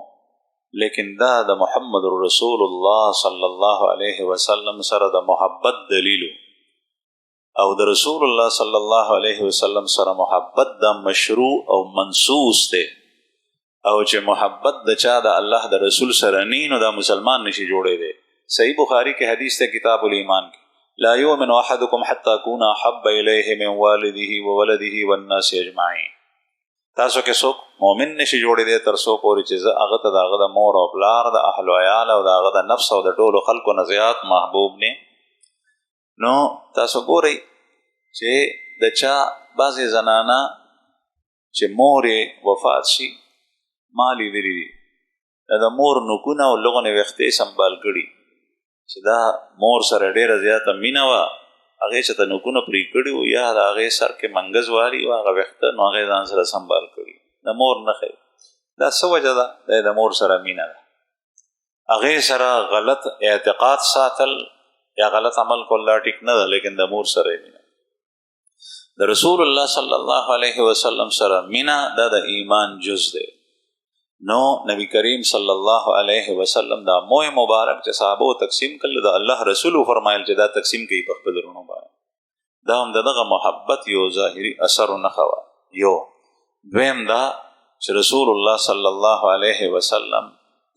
لیکن دا د محمد رسول الله صلی الله علیه وسلم سره د محبت دلیل او د رسول الله صلی الله علیه وسلم سره محبت د مشروع او منصوص ته او چې محبت د چا د الله د رسول سره نینو دا مسلمان نشي جوړې دی. صحیح بخاری کې حدیث ته کتاب الایمان کې لا یؤمن احدکم حتى اكون احب الیه من والده وولده والناس اجمعین. تاسو کې څوک مؤمن نشي جوړې دی تر څو پورې چې هغه ته دغه د مور او پلار د اهل او عیال او دغه د نفس او د ټولو خلکو نه زیات محبوب نه. نو تاسو ګورئ چې د چا بعضې زنانا چې مور وفات شي مالی دلی دی د مور نکونه او لغونه وختې سنبال کړي چې دا مور سره ډیره زیاته مینه وه هغې چې ته نکونه پرې کړي وو یا د هغې سر کې منګز والي وه هغه وخته نو هغې ځان سره سنبال کړي د مور نښې دا څه وجه ده دا د مور سره مینه ده هغې سره غلط اعتقاد ساتل یا غلط عمل کول دا ټیک نه ده لیکن د مور سره مینه د رسول الله صلی الله علیه وسلم سره مینه دا د ایمان جز دی. نو نبی کریم صلی الله علیه وسلم دا موه مبارک چې صحابو تقسیم کړل د الله رسول فرمایل چې دا تقسیم کوي په خپل درونو باندې دا هم دغه محبت یو ظاهری اثر نه خوا یو دویم دا چې رسول الله صلی الله علیه وسلم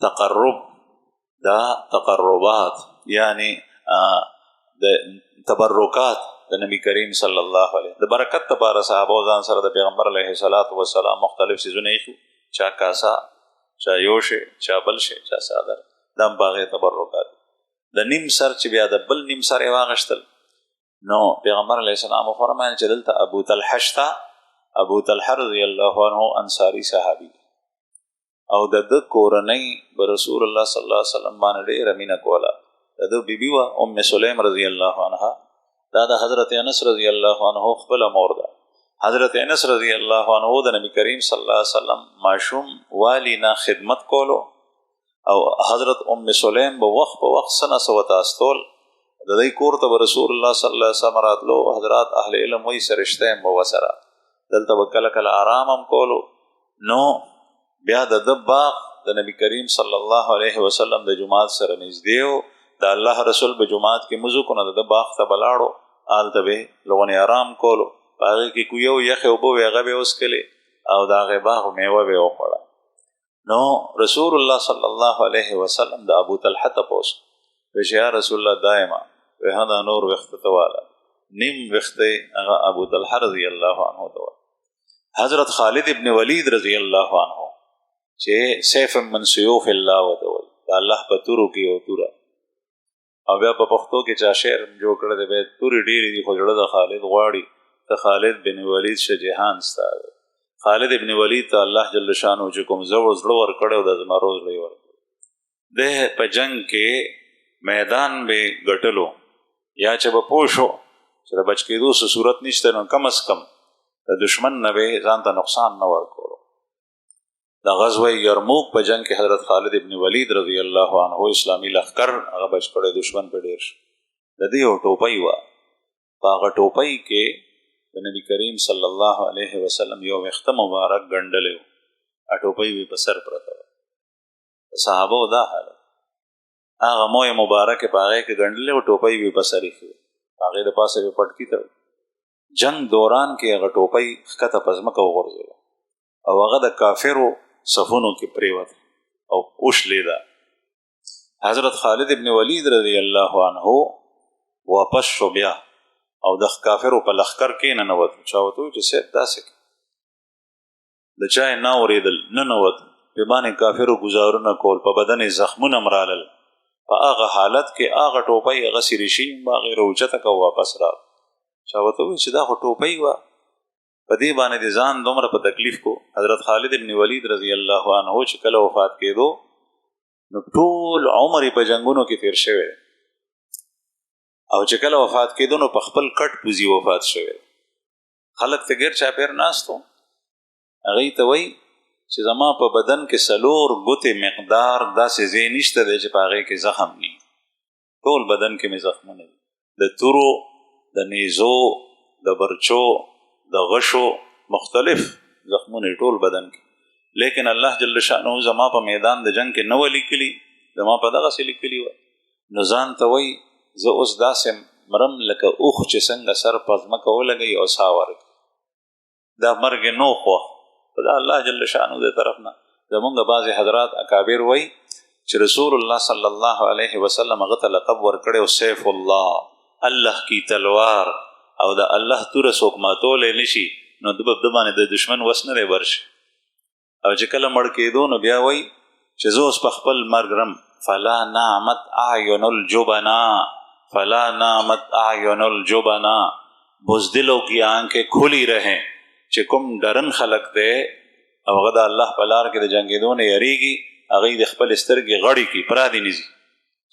تقرب دا تقربات یعنی د تبرکات د نبی کریم صلی الله علیه د برکت لپاره صحابو ځان سره د پیغمبر علیه الصلاۃ والسلام مختلف سيزونه یې چا کاسا چا یوشه چا بلشه چا صادر دم باغې تبرکات د نیم سر چې بیا د بل نیم سر واغشتل نو پیغمبر علیه السلام فرمایل چې دلته ابو طلحه رضی الله عنه انصاری صحابي او د کورنۍ رسول الله صلی الله علیه وسلم باندې ډېره مینه کوله. د بیبي وا ام سلیم رضی الله عنها دا د حضرت انس رضی الله عنه خپل مور ده. حضرت انس رضی الله عنه د نبی کریم صلی الله علیه وسلم ماشوم والی نه خدمت کولو او حضرت ام سلیم په وخت سنه سوت استول د دې کور ته رسول الله صلی الله علیه وسلم راتلو حضرات اهل علم وې سرشته مو وسره دلته وکله کله آرام هم کولو. نو بیا د باغ د نبی کریم صلی الله علیه وسلم د جماعت سره نږدې د الله رسول په جماعت کې مزو کو نه د باغ ته بلاړو آلته به لغونه آرام کولو باغ کې کو یو یخ او بو هغه به اوس کله او دا غ باغ میوه به وخوړه. نو رسول الله صلی الله علیه وسلم د ابو طلحه تپوس یا رسول الله دائما وهدا نور وخت تواله نیم وخت هغه ابو طلحه رضی الله عنه تو حضرت خالد ابن ولید رضی الله عنه چې سیف من سیوف الله وتول الله په تورو کې او تورا او بیا په پښتو کې چا شعر جوړ کړی دی به توري ډېری دی خو جوړه د خالد غواړي ته خالد بن ولید شه جهان ستا دی. خالد ابن ولید ته الله جل شانو چې کوم زړه ورکړی او د زمرو زړه یې ورکړی دی. په جنګ کې میدان به ګټلو یا چې به پوه شو چې د بچ کېدو څه صورت نشته، نو کم از کم د دشمن نه به ځان ته نقصان نه ورکولو. د غزوه یرموک په جنګ کې حضرت خالد ابن ولید رضی الله عنه اسلامي لښکر هغه بچ کړی، دشمن په ډېر شو. د دې یو ټوپۍ وه، په هغه ټوپۍ کې د نبی کریم صلی الله علیه وسلم یو ویښته مبارک ګنډلی و، هغه ټوپۍ به په سر پرته وه. د صحابو دا حالت، هغه موی مبارکې په هغې کې ګنډلې و، ټوپۍ به په سر ایښې وه، هغې د پاسه به پټکي ته جنگ دوران کې هغه ټوپۍ ښکته په ځمکه وغورځېده او هغه د کافرو صفونو کې پرېوته او وشلېده. حضرت خالد ابن ولید رضی الله عنه واپس شو بیا او د کافرو په لښکر کې ننوت. چا ورته وویل چې صاحب داسې کې د چا یې نه اورېدل، ننوت، په باندې کافرو ګزارونه کول، په بدن یې زخمونه مرالل، په هغه حالت کې هغه ټوپۍ هغسې ریشي هغې راوچته که واپس راغله. چا ورته وویل چې دا خو ټوپۍ وه، په دې باندې د ځان دومره په تکلیف کو. حضرت خالد ابن ولید رضی الله عنه چې کله وفات کېدو نو ټول عمر یې په جنګونو کې تیر شوی او چې کله وفات کېدو نو په خپل کټ پوزي وفات شوی. خلک ته ګیر چاپېر ناست وو، هغوی ته وایي چې زما په بدن کې 4 ګوتې مقدار داسې ځای نشته دی چې په هغې کې زخم نی، ټول بدن کې مې زخمونه دي، د تورو، د نیزو، د برچو، د غشو، مختلف زخمونه ټول بدن کې. لیکن الله جل شانه زما په میدان د جنگ کې نه و لیکلي، زما په دغسې لیکلي وه. نو ځان ته وایي زه اوس داسې مرم لکه اوښ چې څنګه سر په ځمکه ولګوي او ساه ورکړي، دا مرګ نو خوښ په دا الله جل شانه د طرف نه. زمونږ بعضې حضرات اکابر وایي چې رسول الله صلی الله علیه وسلم هغه ته لقب ورکړی و سیف الله، الله کی تلوار، او د الله توره څوک ماتولی نشي، نو د باندې د دشمن وس نه دی ورشي. او چې کله مړ کېدو نو بیا وایي چې زه اوس په خپل مرګ رم، فلا نعمت اعین الجبنا، فلا نعمت اعین الجبنا، بزدلوں کی آنکھیں کھلی رہیں. چې کوم ډرن خلق دی او هغه د الله په لار کې د جنګېدو نه یریږي، هغوی د خپل سترګې غړې کړي، پرادې نیزي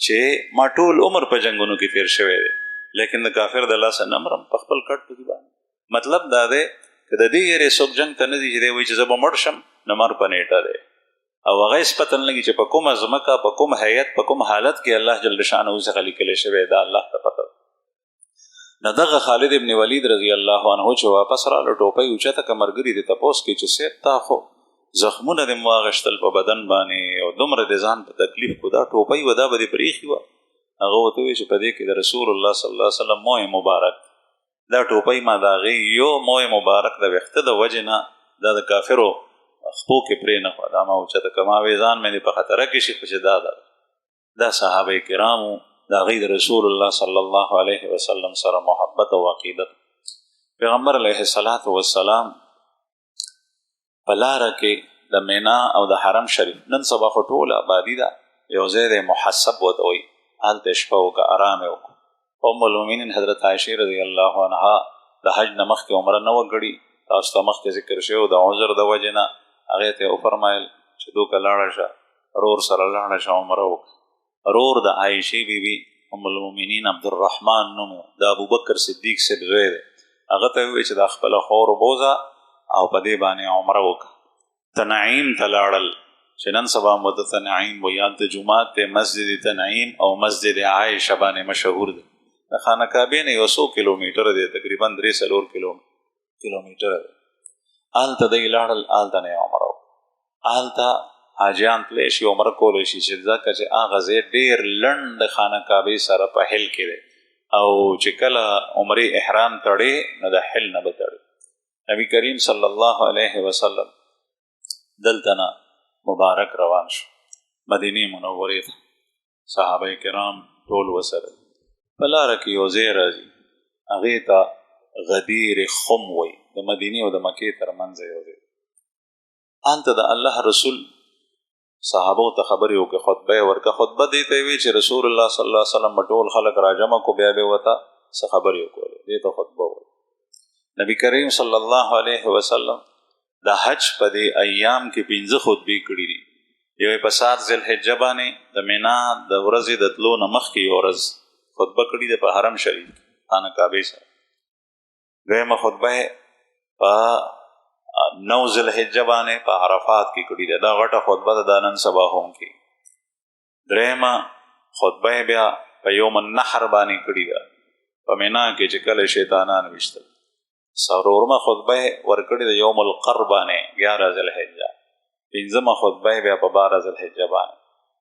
چې ما ټول عمر په جنګونو کې تیر شوی دی لیکن د کافر د لاسه نه مرم په خپل کټ پسې باندې. مطلب دا دی که د دې یېرې څوک جنګ ته نه ځي چې دی وایي چې زه به مړ شم، نه مر په نیټه دی او هغه یې پته نه لګي چې په کومه ځمکه، په کوم هیئت، په کوم حالت کې الله جل شانه څخه لیکلی شوی دا الله ته پته. نو دغه خالد ابن ولید رضی الله عنه چې واپس راله ټوپۍ اوچته که ملګري دې تپوس کړي چې صاحب تا خو زخمونه دې مو واغېشتل په بدن باندې او دومره دې ځان په تکلیف کو، دا ټوپۍ وه دا به دې پرېښي وه. هغه ورته وویل چې په دې کې د رسول الله صلی الله علیه وسلم موی مبارک، دا ټوپۍ ما د هغې یو موی مبارک د ویښته د وجې نه دا د کافرو خپو کې پرې نه کړه، دا ما اوچته که ما وې ځان مې دې په خطره کې شي، خو چې دا صحابه کرامو د هغوی د رسول الله صلی الله علیه وسلم سره محبت او عقیدت. پیغمبر علیه السلام په لاره کې د مینا او د حرم شریف، نن سبا خو ټوله آبادي ده، یو ځای دی محسب ورته وایي، هلته شپه وکړه، ارام یې وکړو. ام المؤمنین حضرت عایشې رضی الله عنها د حج نه مخکې عمره نه وه کړې، تاسو ته مخکې ذکر شوی د عذر د وجې نه. هغې ته یې وفرمایل چې دوکه لاړه شه، رور سره لاړه شه، عمره وکړه. رور د عایشې بیبي ام المؤمنین عبدالرحمن نوم د ابوبکر صدیق صاحب زوی دی. هغه ته وویل چې دا خپله خور وبوځه او په دې باندې عمره وکړه. تنعیم ته لاړل چې نن سبا مو د تنعیم وایي، هلته جومات دی مسجد تنعیم او مسجد عایشه باندې مشهور دی. د خانه کعبې نه 100 کیلومیټره دی، تقریبا 3-4 کیلومیټره دی. هلته دی لاړل، هلته نه یې عمره وکړه. هلته حاجیان تلی شي، عمره کولی شي، چې ځکه چې هغه ځای ډېر لنډ د خانه کعبې سره په حل کې دی او چې کله عمرې احرام تړې نو د حل نه به تړې. نبی کریم صلی الله علیه وسلم دلته نه مبارک روان شو مدینې منورې ته، صحابه کرام ټول ورسره. په لاره کې یو ځای راځي، هغې ته غدیر خم وایي، د مدینې او د مکې تر منځ یو ځای. هلته د الله رسول صحابو ته خبرې وکړې، خطبه یې ورکړه. خطبه دې ته یې ویې چې رسول الله صلی الله علیه وسلم به ټول خلک راجمع کو، بیا به ورته څه خبرې وکړلې، دې ته خطبه وایي. نبی کریم صلی الله علیه وسلم د حج په دې ایام کې 15 خطبې کړي دي. یو په 7 ذوالحجه باندې د مینا د ورځې د تلو نه مخکې یو ورځ خطبه کړي ده په حرم شریف خانه کعبه سره. دویمه خطبه په 9 ذوالحجه باندې په عرفات کې کړي ده. دا غټه خطبه ده، دا نن سبا هم کې. درېیمه خطبه بیا په یوم النحر باندې کړي ده په مینا کې چې کله شیطانان ویشتل. څلورمه خطبه ورکړې د یوم القر باندې 11 ذوالحجه. پنځمه خطبه بیا په 12 ذوالحجه باندې.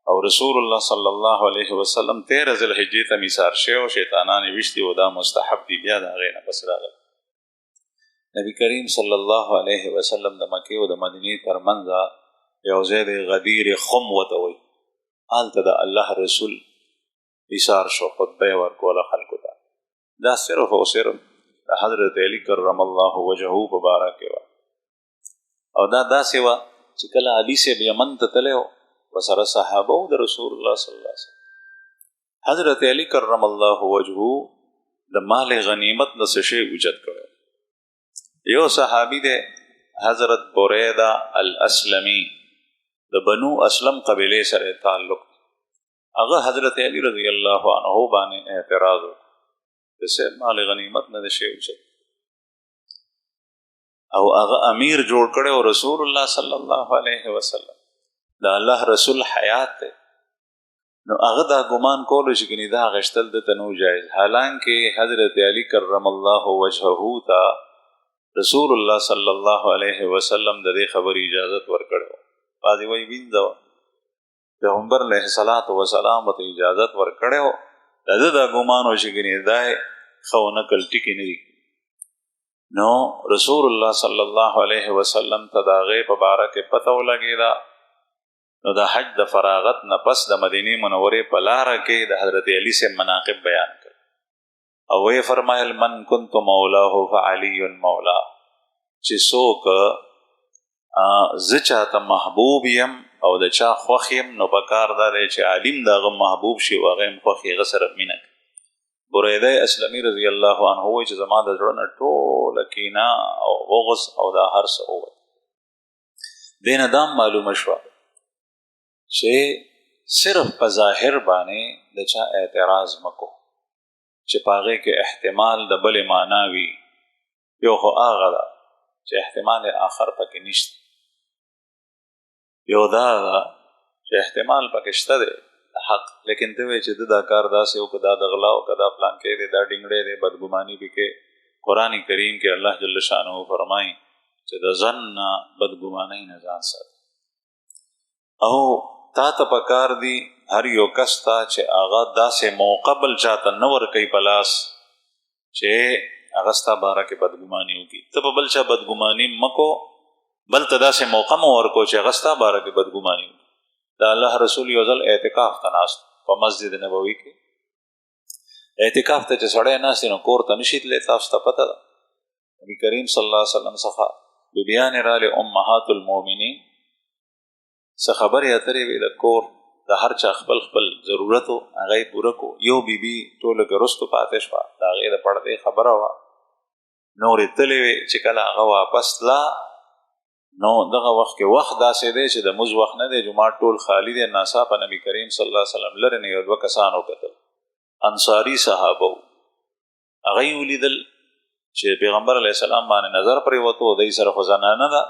او رسول الله صلی الله علیه وسلم 13 ذوالحجې ته میثار شوی او شیطانان یې ویشتي او دا مستحب دي. بیا د هغې نه پس راغلی نبی کریم صلی الله علیه وسلم د مکې او د مدینې ترمنځ یو ځای دی غدیر خم ورته وایي. هلته د الله رسول ایثار شو، خطبه یې ورکوله خلکو ته. دا صرف او صرف د حضرت علی کرم الله وجهه په باره کې وه. او دا داسې وه چې کله علي صاحب یمن ته تللی و ورسره صحابه و د رسول الله صلی الله علیه وسلم. حضرت علی کرم الله وجهه د مال غنیمت نه څه شی اوچت کړی. یو صحابي دی حضرت بریده الاسلمي د بنو اسلم قبیلې سره تعلق. هغه حضرت علی رضی الله عنه باندې اعتراض وکړ چې مال غنیمت نه شی اوچت، او هغه امیر جوړ کړی او رسول الله صلی الله علیه وسلم د الله رسول حیات دی. نو هغه دا ګمان کولو چې ګنې دا غشتل دته نو جایز، حالانکه حضرت علی کرم الله وجهه ته رسول الله صلی الله علیه وسلم د دې خبرې اجازت ورکړو. بعضې وایي وینځه پیغمبر علیه الصلاة وسلام ته اجازت ورکړی و. د ده دا ګمان و چې ګنې دا یې ښه ونقل ټکي نه دي. نو رسول الله صلی الله علیه وسلم ته د هغې په باره کې پته ولګېده. نو د حج د فراغت نه پس د مدینې منورې په لاره کې د حضرت علی صاحب مناقب بیان کړ او ویې فرمایل من کنت مولاه فعلی مولا، چې څوک زه چاته محبوب یم او د چا خوښ یم نو پکار دا دی چې عالم د هغه محبوب شي او هغه یم خوښ هغه سره مینه کوي. بریده اسلمي رضی الله عنه وایي چې زما د زړه نه ټوله کینه او بغض او دا هر څه ووت. دې نه دا معلومه شوه چې صرف په ظاهر باندې د چا اعتراض مکو چې په هغې کې احتمال د بلې معنا وي. یو خو هغه ده چې احتمال آخر پکې نشته، یو دا ده چې احتمال پکې شته دی د حق، لیکن ته وایې چې ده دا کار داسې و که دا د غلا و که دا پلانکی دی دا ډینګړی دی بدګماني پکې. قرآن کریم کې الله جل شانه فرمایي چې د ظن نه بدګمانۍ نه ځان ساتي. او تا ته پکار دی هر یو کس ته چې هغه داسې موقع بل چاته نه ورکوي په لاس چې هغه ستا باره کې بدګماني وکړي. ته په بل چا بدګماني مکو، بل ته داسې موقع مه ورکو چې هغه ستا باره کې بدګماني وکړي. د الله رسول یو ځل اعتکاف ته ناست په مسجد نبوي کې. اعتکاف ته چې سړی ناست نو کور ته نشي تللی، تاسو ته پته ده. نبي کریم صلی الله علیه وسلم څخه بیبیانې رالې امهات المؤمنین څه خبرې اترې وې د کور د هر چا خپل خپل ضرورت و هغه یې پوره کو. یو بیبي ټوله کې رستو پاتې شوه، د هغې د پړدې خبره وه، نورې تلې وې چې کله هغه واپس تله نو دغه وخت کې وخت داسې دی چې د مونځ وخت نه دی، جومات ټول خالی دی. ناڅاپه نبي کریم صلی الله علیه وسلم لرې نه یو دوه کسان وکتل، انصاري صحابه و. هغه یې ولیدل چې پیغمبر علیه السلام باندې نظر پرې وته، دوی سره خو زنانه ده.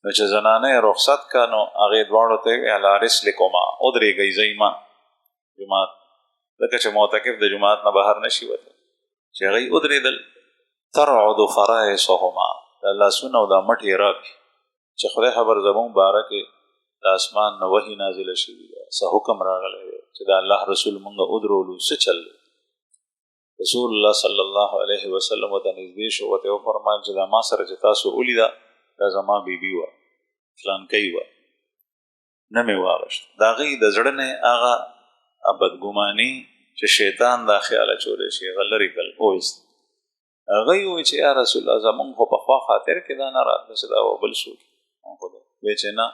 نو چې زنانه یې رخصت که نو هغې دواړو ته یې علی رسلکما ودرېږئ ځئ ما جومات، ځکه چې معتکف د جومات نه بهر نشي وتی. چې هغوی ودرېدل ترعد فرائصهما، د لاسونه او دا مټ یې راکړي چې خدای خبر زمونږ باره کې د اسمان نه وحي نازله شوي ده، څه حکم راغلی دی چې د الله رسول مونږ ودرولو، څه چل دی. رسول الله صلی الله علیه وسلم ورته نږدې شو، ورته وفرمایل چې دا ما سره چې تاسو ولیده دا زما بیبي وه، فلانکی وه، نه مې واغشت. د هغې د زړه نه هغه بدګماني چې شیطان دا خیال اچولی شي هغه لرې کړل وویست. هغه یې وویل چې یا رسول الله زمونږ خو پخوا خاطر کې دا نه راتله چې دا بل څوک وایي چې نه،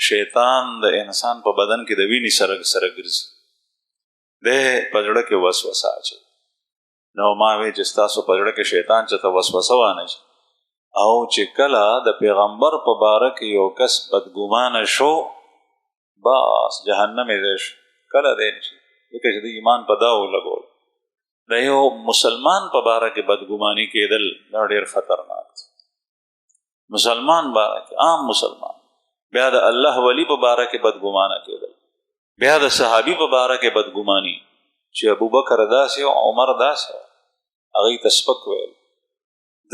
شیطان د انسان په بدن کې د وینې سره ګرځي، دی په زړه کې وسوسه اچوي. نو ما وی چې ستاسو په زړه کې شیطان چېرته وسوسه وانه شي او چې کله د پیغمبر په باره کې یو کس بدګمانه شو بس جهنم یې دی شو. کله دی نه شي ځکه چې د ایمان په دا ولګول. د یو مسلمان په باره کې بدګماني کېدل دا ډېر خطرناک دی. مسلمان باره کې عام مسلمان، بیا د الله ولی په باره کې بدګمانه کېدل، بیا د صحابي په باره کې بدګماني چې ابوبکر داسې او عمر داسې هغوی ته سپک ویل،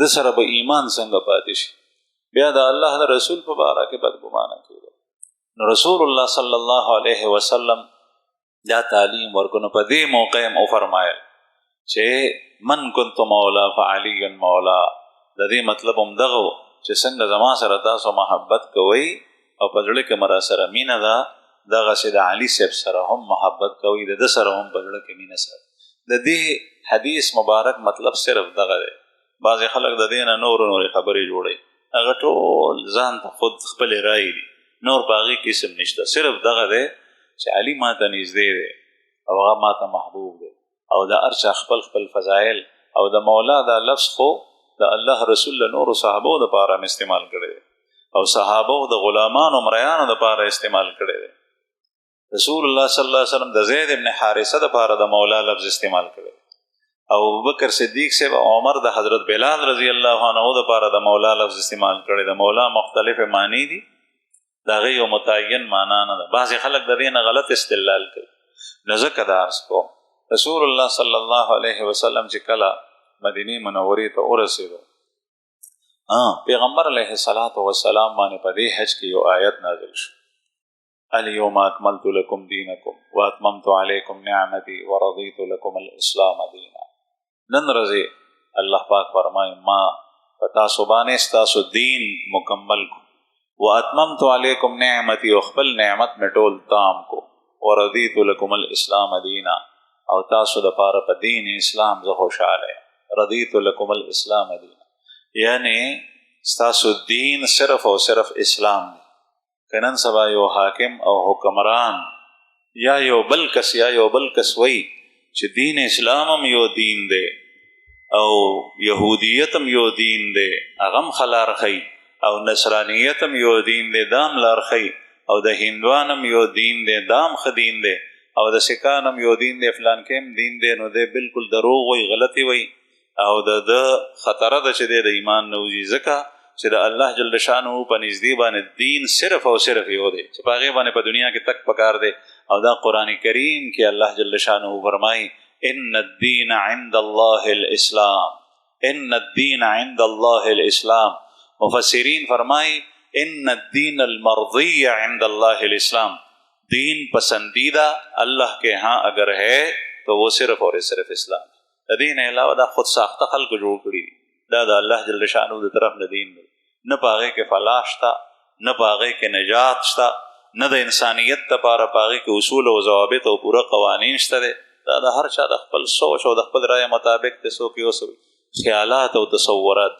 د سره به ایمان څنګه پاتې شي. بیا د الله د رسول په باره کې بدګمانه کېدل. نو رسول الله صلی الله علیه وسلم دا تعلیم ورکو. نو په دې موقع هم وفرمایل چې من کنت مولا فعلی مولا. د دې مطلب هم دغه و چې څنګه زما سره تاسو محبت کوئ او په زړه کې مرا سره مینه ده، دغسې د علي صاحب سره هم محبت کوئ، د ده سره هم په زړه کې مینه سره. د دې حدیث مبارک مطلب صرف دغه دی. بعضې خلک د دې نه نورې خبرې جوړوي، هغه ټول ځان ته خود خپلې رایې دي، نور په هغې کې اسم نشته. صرف دغه دی چې علي ما ته نږدې دی او هغه ما ته محبوب دی، او د هر چا خپل خپل فضایل. او د مولا دا لفظ خو د الله رسول له نورو صحابو دپاره هم استعمال کړی دی او صحابو د غلامانو مریانو دپاره استعمال کړی دی. رسول الله صلی الله علیه وسلم د زید ابن حارثه دپاره د مولا لفظ استعمال کړی دی. او ابوبکر صدیق صاحب او عمر د حضرت بلال رضی الله عنه دپاره د مولا لفظ استعمال کړی. د مولا مختلفې معنی دي، د هغې یو متعین معنا نه ده. بعضې خلک د دې نه غلط استدلال کوي. نو ځکه دا عرض کوم رسول الله صلی الله علیه وسلم چې کله مدینې منورې ته ورسېدو، پیغمبر علیه الصلاة والسلام باندې په دې حج کې یو آیت نازل شو، الیوم اکملت لکم دینکم واتممت علیکم نعمتی ورضیت لکم الاسلام دینا. نن ورځې الله پاک فرمایي ما په تاسو باندې ستاسو دین مکمل کو، واتممت علیکم نعمتی او خپل نعمت مې ټول تام کو، ورضیت لکم الاسلام دینا او تاسو د پاره په دین اسلام زه خوشاله یم. رضیت لکم الاسلام دینا یعنی ستاسو دین صرف او صرف اسلام دی. که نن سبا یو حاکم او حکمران یا یو بل کس وی چې دین اسلام هم یو دین دی او یهودیت هم یو دین دی، هغه هم ښه لار ښیي، او نصرانیت هم یو دین دی، دا هم لار ښیي، او د هندوان هم یو دین دی، دا هم ښه دین دی، او د سکان هم یو دین دی، فلان کې هم دین دی. نو دی بالکل دروغ وی، غلطي وی، او د خطره ده چې دی د ایمان نه وځي. ځکه چې د الله جل شانه په نږدې باندې دین صرف او صرف یو دی چې په هغې باندې په دنیا کې تک پکار دی. او دا قرآن کریم کې الله جل شانه فرمایي ان الدین عند الله الاسلام، ان الدین عند الله الاسلام. مفسرین فرمایي ان الدین المرضی عند الله الاسلام، دین پسندیدہ اللہ کے ہاں اگر ہے تو وہ صرف اور صرف اسلام. د دین علاوه دا خود ساخته خلکو جوړ کړي دي، دا د الله جل شانه د طرف نه دین دی. نه په هغې کې فلاح شته، نه په هغې کې نجات شته، نه د انسانیت دپاره په هغې کې اصول او ضوابط او پوره قوانین شته دی. دا د هر چا د خپل سوچ او د خپل رایې مطابق دی. څوک یو څه خیالات او تصورات.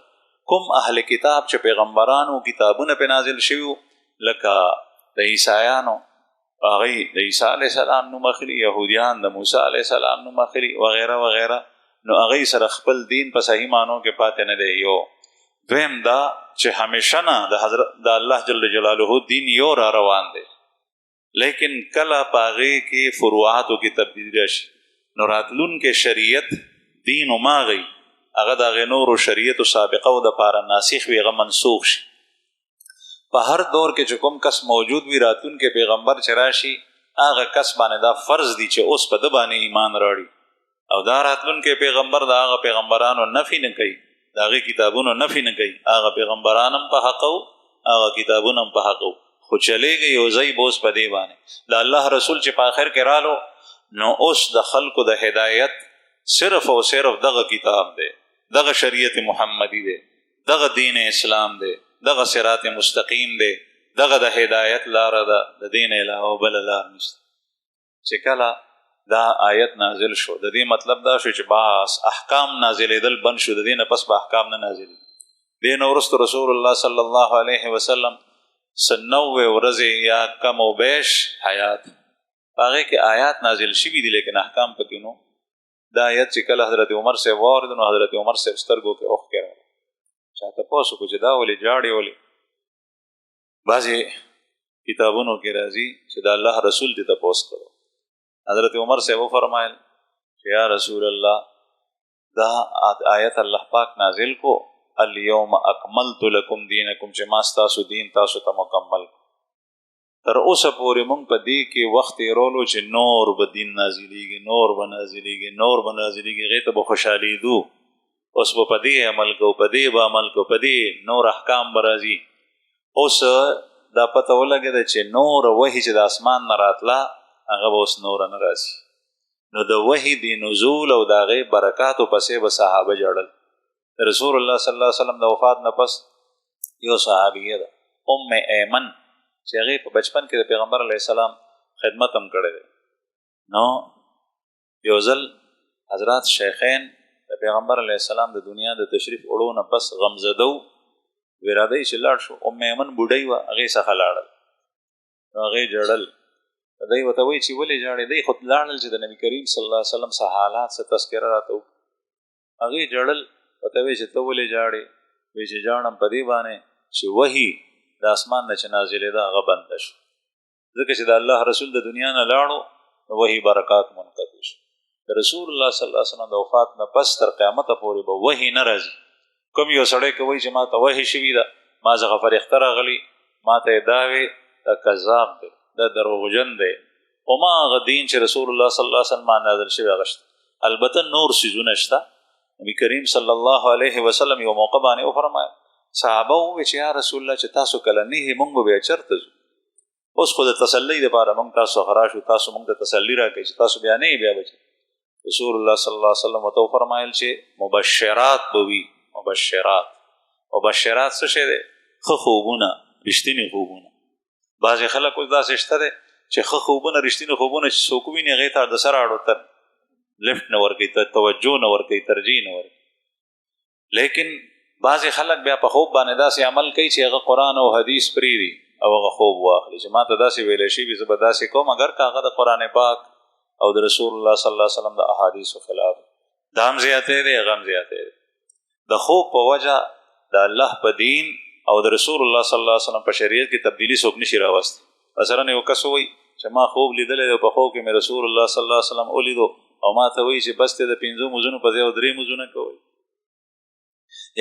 کوم اهل کتاب چې پیغمبرانو کتابونه پې نازل شوي لکه د عیسایانو، هغوی د عیسی علیه السلام نوم اخلي، یهودیان د موسی علیه السلام نوم اخلي، وغیره وغیره. نو هغوی سره خپل دین په صحیح معنو کې پاتې نه دی. یو دویم دا چې همیشه نه د حضرت د الله جل جلاله دین یو را روان دی، لیکن کله په هغې کې فروعاتو کې تبدیل راشي، نو راتلونکې شریعت دین هماغی هغه د هغې نورو شریعتو سابقو دپاره ناسخ وي، هغه منسوخ شي. په هر دور کې چې کوم کس موجود وي، راتلونکې پیغمبر چې راشي هغه کس باندې دا فرض دی چې اوس په ده باندې ایمان راوړي، او دا راتلونکې پیغمبر د هغه پیغمبرانو نفي نه کوي، د هغې کتابونو نفي نه کوي. هغه پیغمبران هم په حق وو، هغه کتابونه هم په حق وو، خو چلیږي یو ځای به اوس په دې باندې د الله رسول چې په آخر کې رالو، نو اوس د خلکو د هدایت صرف او صرف دغه کتاب دی، دغه شریعت محمدی دی، دغه دین اسلام دی، دغه صراط مستقیم دی، دغه د هدایت لاره ده، د دین علاوه بله لار نشته. چې کله دا آیت نازل شو، د دې مطلب دا شو چې بس احکام نازلېدل بند شو، د دې نه پس به احکام نه نازلېږي. دې نه وروسته رسول الله صلی الله علیه وسلم 90 ورځې یا کم و بیش حیات، په هغې کې آیات نازل شوي دي لیکن احکام پکې نو. دا آیت چې کله حضرت عمر صاحب واورېد نو حضرت عمر صاحب سترګو کې اوښکې راغلې. چا تپوس وکړو چې دا ولې جاړې ولې؟ بعضې کتابونو کې راځي چې د الله رسول دې تپوس کړو. حضرت عمر صاحب وفرمایل چې یا رسول الله دا آیت الله پاک نازل کو الیوم اکملت لکم دینکم چې ما ستاسو دین تاسو ته مکمل کو. تر اوسه پورې مونږ په دې کې وخت تېرولو چې نور به دین نازلېږي، نور به نازلېږي، نور به نازلېږي، هغې ته به خوشحالېدو. اوس به په دې عمل کوو، په دې به عمل کوو، په دې نور احکام به راځي. اوس دا پته ولګېده چې نور وحي چې د اسمان نه راتله هغه به اوس نوره نه راځي. نو د وحي د نزول او د هغې برکاتو پسې به صحابه جړل. رسول الله صلی الله علیه وسلم د وفات نه پس یو صحابیه ده ام ایمن چې هغې په بچپن کې د پیغمبر علیه السلام خدمت هم کړی دی. نو یو ځل حضرات شیخین د پیغمبر علیه السلام د دنیا د تشریف وړو نه پس غمزده و، ارادی چې لاړ شو. ام ایمن بوډۍ وه، هغې څخه لاړل. نو هغې جړل. دی ورته وایي چې ولې ژاړې؟ دی خو لاړل چې د نبي کریم صلی الله علیه وسلم څه حالات څه تذکره راته وکړي. هغې جړل. ورته وایي چې ته ولې ژاړې؟ وایي چې ژاړم په دې باندې چې وحي د اسمان نه چې نازلېده هغه بنده شو. ځکه چې د الله رسول د دنیا نه لاړو نو وحي برکات منقطع شو. د رسول الله صلی الله علیه وسلم د وفات نه پس تر قیامته پورې به وحي نه راځي. کوم یو سړی که وایي چې ما ته وحي شوي ده، ما څخه فرښته راغلي، ما ته یې دا وې، دا کذاب دی، دا دروغجن دی. وما هغه دین چې رسول الله صلی الله علیه وسلم نازل شوی هغه شته. البته نور څیزونه شته. نبي کریم صلی الله علیه وسلم یو موقع باندې وفرمایل صحابه وویل چې یا رسول الله چې تاسو کله نه یې مونږ به بیا چېرته ځو؟ اوس خو د تسلۍ دپاره مونږ تاسو څخه راشو، تاسو مونږ ته تسلي راکوئ چې تاسو بیا نه یې بیا به ځئ. رسول الله صلی الله علیه وسلم ورته وفرمایل چې مبشرات به وي. مبشرات څه شی دی؟ ښه خوبونه، رښتینې خوبونه. بعضې خلک اوس داسې شته دی چې ښه خوبونه، رښتینې خوبونه چې څوک ویني هغې ته د سره اړو ته لفټ نه ورکوي، توجه نه ورکوي، ترجیح نه ورکوي. لیکن بعضې خلک بیا په خوب باندې داسې عمل کوي چې هغه قرآن او حدیث پرېږدي او هغه خوب واخلي چې ما ته داسې ویلی شوي زه به داسې کوم، اگر که هغه د قرآن پاک او د رسول الله صلی الله علیه وسلم د احادیثو خلاف. دا هم زیاتی دی، هغه هم زیاتی دی. د خوب په وجه د الله په دین او د رسول الله صلی الله علیه وسلم په شریعت کې تبدیلي څوک نشي راوستی. مثلا یو کس وایي چې ما خوب لیدلی دی، په خوب کې مې رسول الله صلی الله علیه وسلم ولیدو او ما ته وایي چې بس دی د 5 مونځونو په ځای او 3 مونځونه کوئ،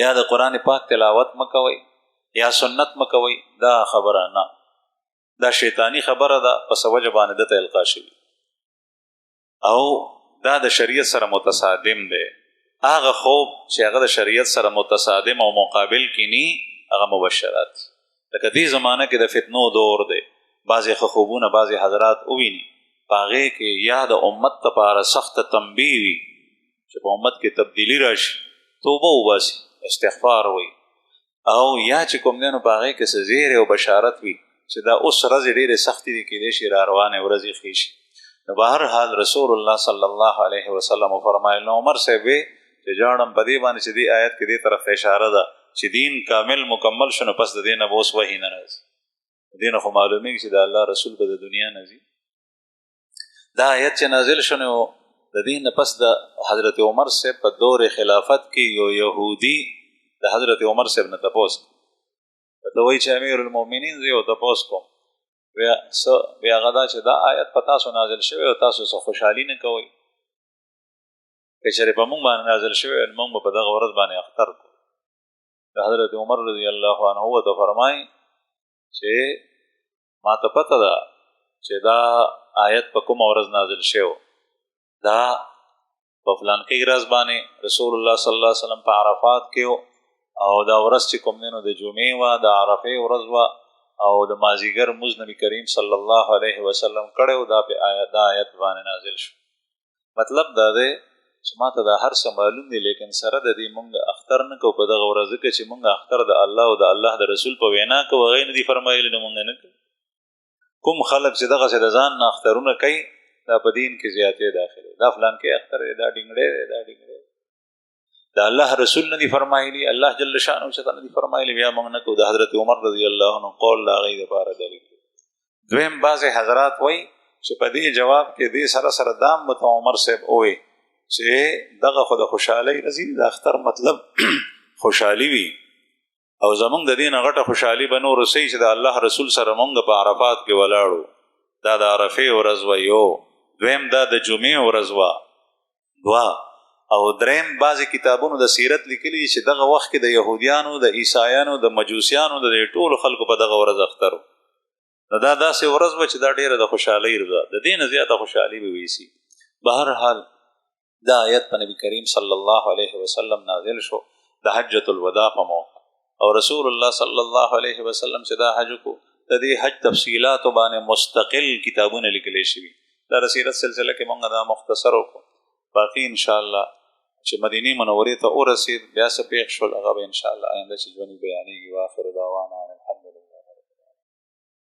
یا د قرآن پاک تلاوت مکوئ، یا سنت مکوئ. دا خبره نه، دا شیطانی خبره ده، په څه وجه باندې دته القا شوي او دا د شریعت سره متصادم دی. هغه خوب چې هغه د شریعت سره متصادم او مقابل کینی هغه مبشرات. لکه دې زمانه کې د فتنو دور دی، بعضې ښه خوبونه بعضې حضرات وویني، په هغې کې یا د امت لپاره سخته تنبیه وي چې په امت کې تبدیلي راشي، توبه وباسي، استغفار وي، او یا چې کوم دی نو په هغې کې څه زیری او بشارت وي چې دا اوس ورځې ډېرې سختې دي، کیدای شي را روانې ورځې ښې شي. نو په هر حال رسول الله صلی الله علیه وسلم وفرمایل. نو عمر صاحب وی چې جاړم په دې باندې چې دې آیت کې دې طرف ته اشاره ده چې دین کامل مکمل شو، نو پس د دې نه به اوس وحي نه راځي. د دې نه خو معلومېږي چې د الله رسول به د دنیا نه ځي. دا آیت چې نازل شو نو د دې نه پس د حضرت عمر صاحب په دور خلافت کې یو یهودي د حضرت عمر صاحب نه تپوس ته وایي چې امیر المؤمنین زه یو تپوس کوم، بیا هغه دا چې دا آیت په تاسو نازل شوی او تاسو څه خوشحالي نه کوئ، که چېرې په مونږ باندې نازل شوی نو مونږ به په دغه ورځ باندې اختر کړو. د حضرت عمر رضی الله عنه ورته فرمایي چې ما ته پته ده چې دا آیت په کومه ورځ نازل شوی، دا په فلانکۍ ورځ باندې رسول الله صلی الله علیه وسلم په عرفات کې او دا ورځ چې کوم دی نو د جمعې وه، د عرفې ورځ وه او د مازدیګر مونځ نبي کریم صلی الله علیه وسلم کړی و، دا آیت باندې نازل شو. مطلب دا دی چې ما ته دا هر څه معلوم دی، لیکن سره د دې مونږ اختر نه کوو په دغه ورځ، ځکه چې مونږ اختر د الله او د الله د رسول په وینا کوو، هغې نه دي فرمایلي نو مونږ نه کوو. کوم خلک چې دغسې د ځان نه اخترونه کوي دا په دین کې زیاتې داخلي، دا فلانکۍ اختر دی، دا ډینګړی دی، دا ډینګړی دی. د الله رسول نه دي فرمایلي، الله جل شانه چې نه دي فرمایلي، بیا موږ نه کوو. د حضرت عمر رضی الله عنه قول د هغې دپاره دلیل. دویم بعضې حضرات وایي چې په دې جواب کې دې سره سره دام ورته عمر صاحب ووایي چې دغه خو د خوشحالۍ رځي د اختر مطلب خوشحالي وي او زمونږ د دې نه غټه خوشحالي به نور اوسئ چې د الله رسول سره مونږ په عرفات کې ولاړو دا د عرفې ورځ وه یو دویم دا د جمعې ورځ وه دوه او دریم بعضې کتابونو د سیرت لیکلي چې دغه وخت کې د یهودیانو د عیسایانو د مجوسیانو د ټولو خلکو په دغه ورځ اختر و نو دا داسې ورځ وه چې دا ډېره د خوشحالۍ ورځ د دې نه زیاته خوشحالي به ویسي. بهرحال دا آیت په نبی کریم صلی الله علیه وسلم نازل شو د حجة الوداع په موقع او رسول الله صلی الله علیه وسلم چې دا حج کو د دې حج تفصیلاتو باندې مستقل کتابونه لیکلی شوي دا د سیرت سلسله کې مونږ دا مختصر وکړو باقي انشاءالله چې مدینې منورې ته ورسېد بیا څه پېښ شول هغه به انشاءالله آینده چې ژوند بیانېږي. واخر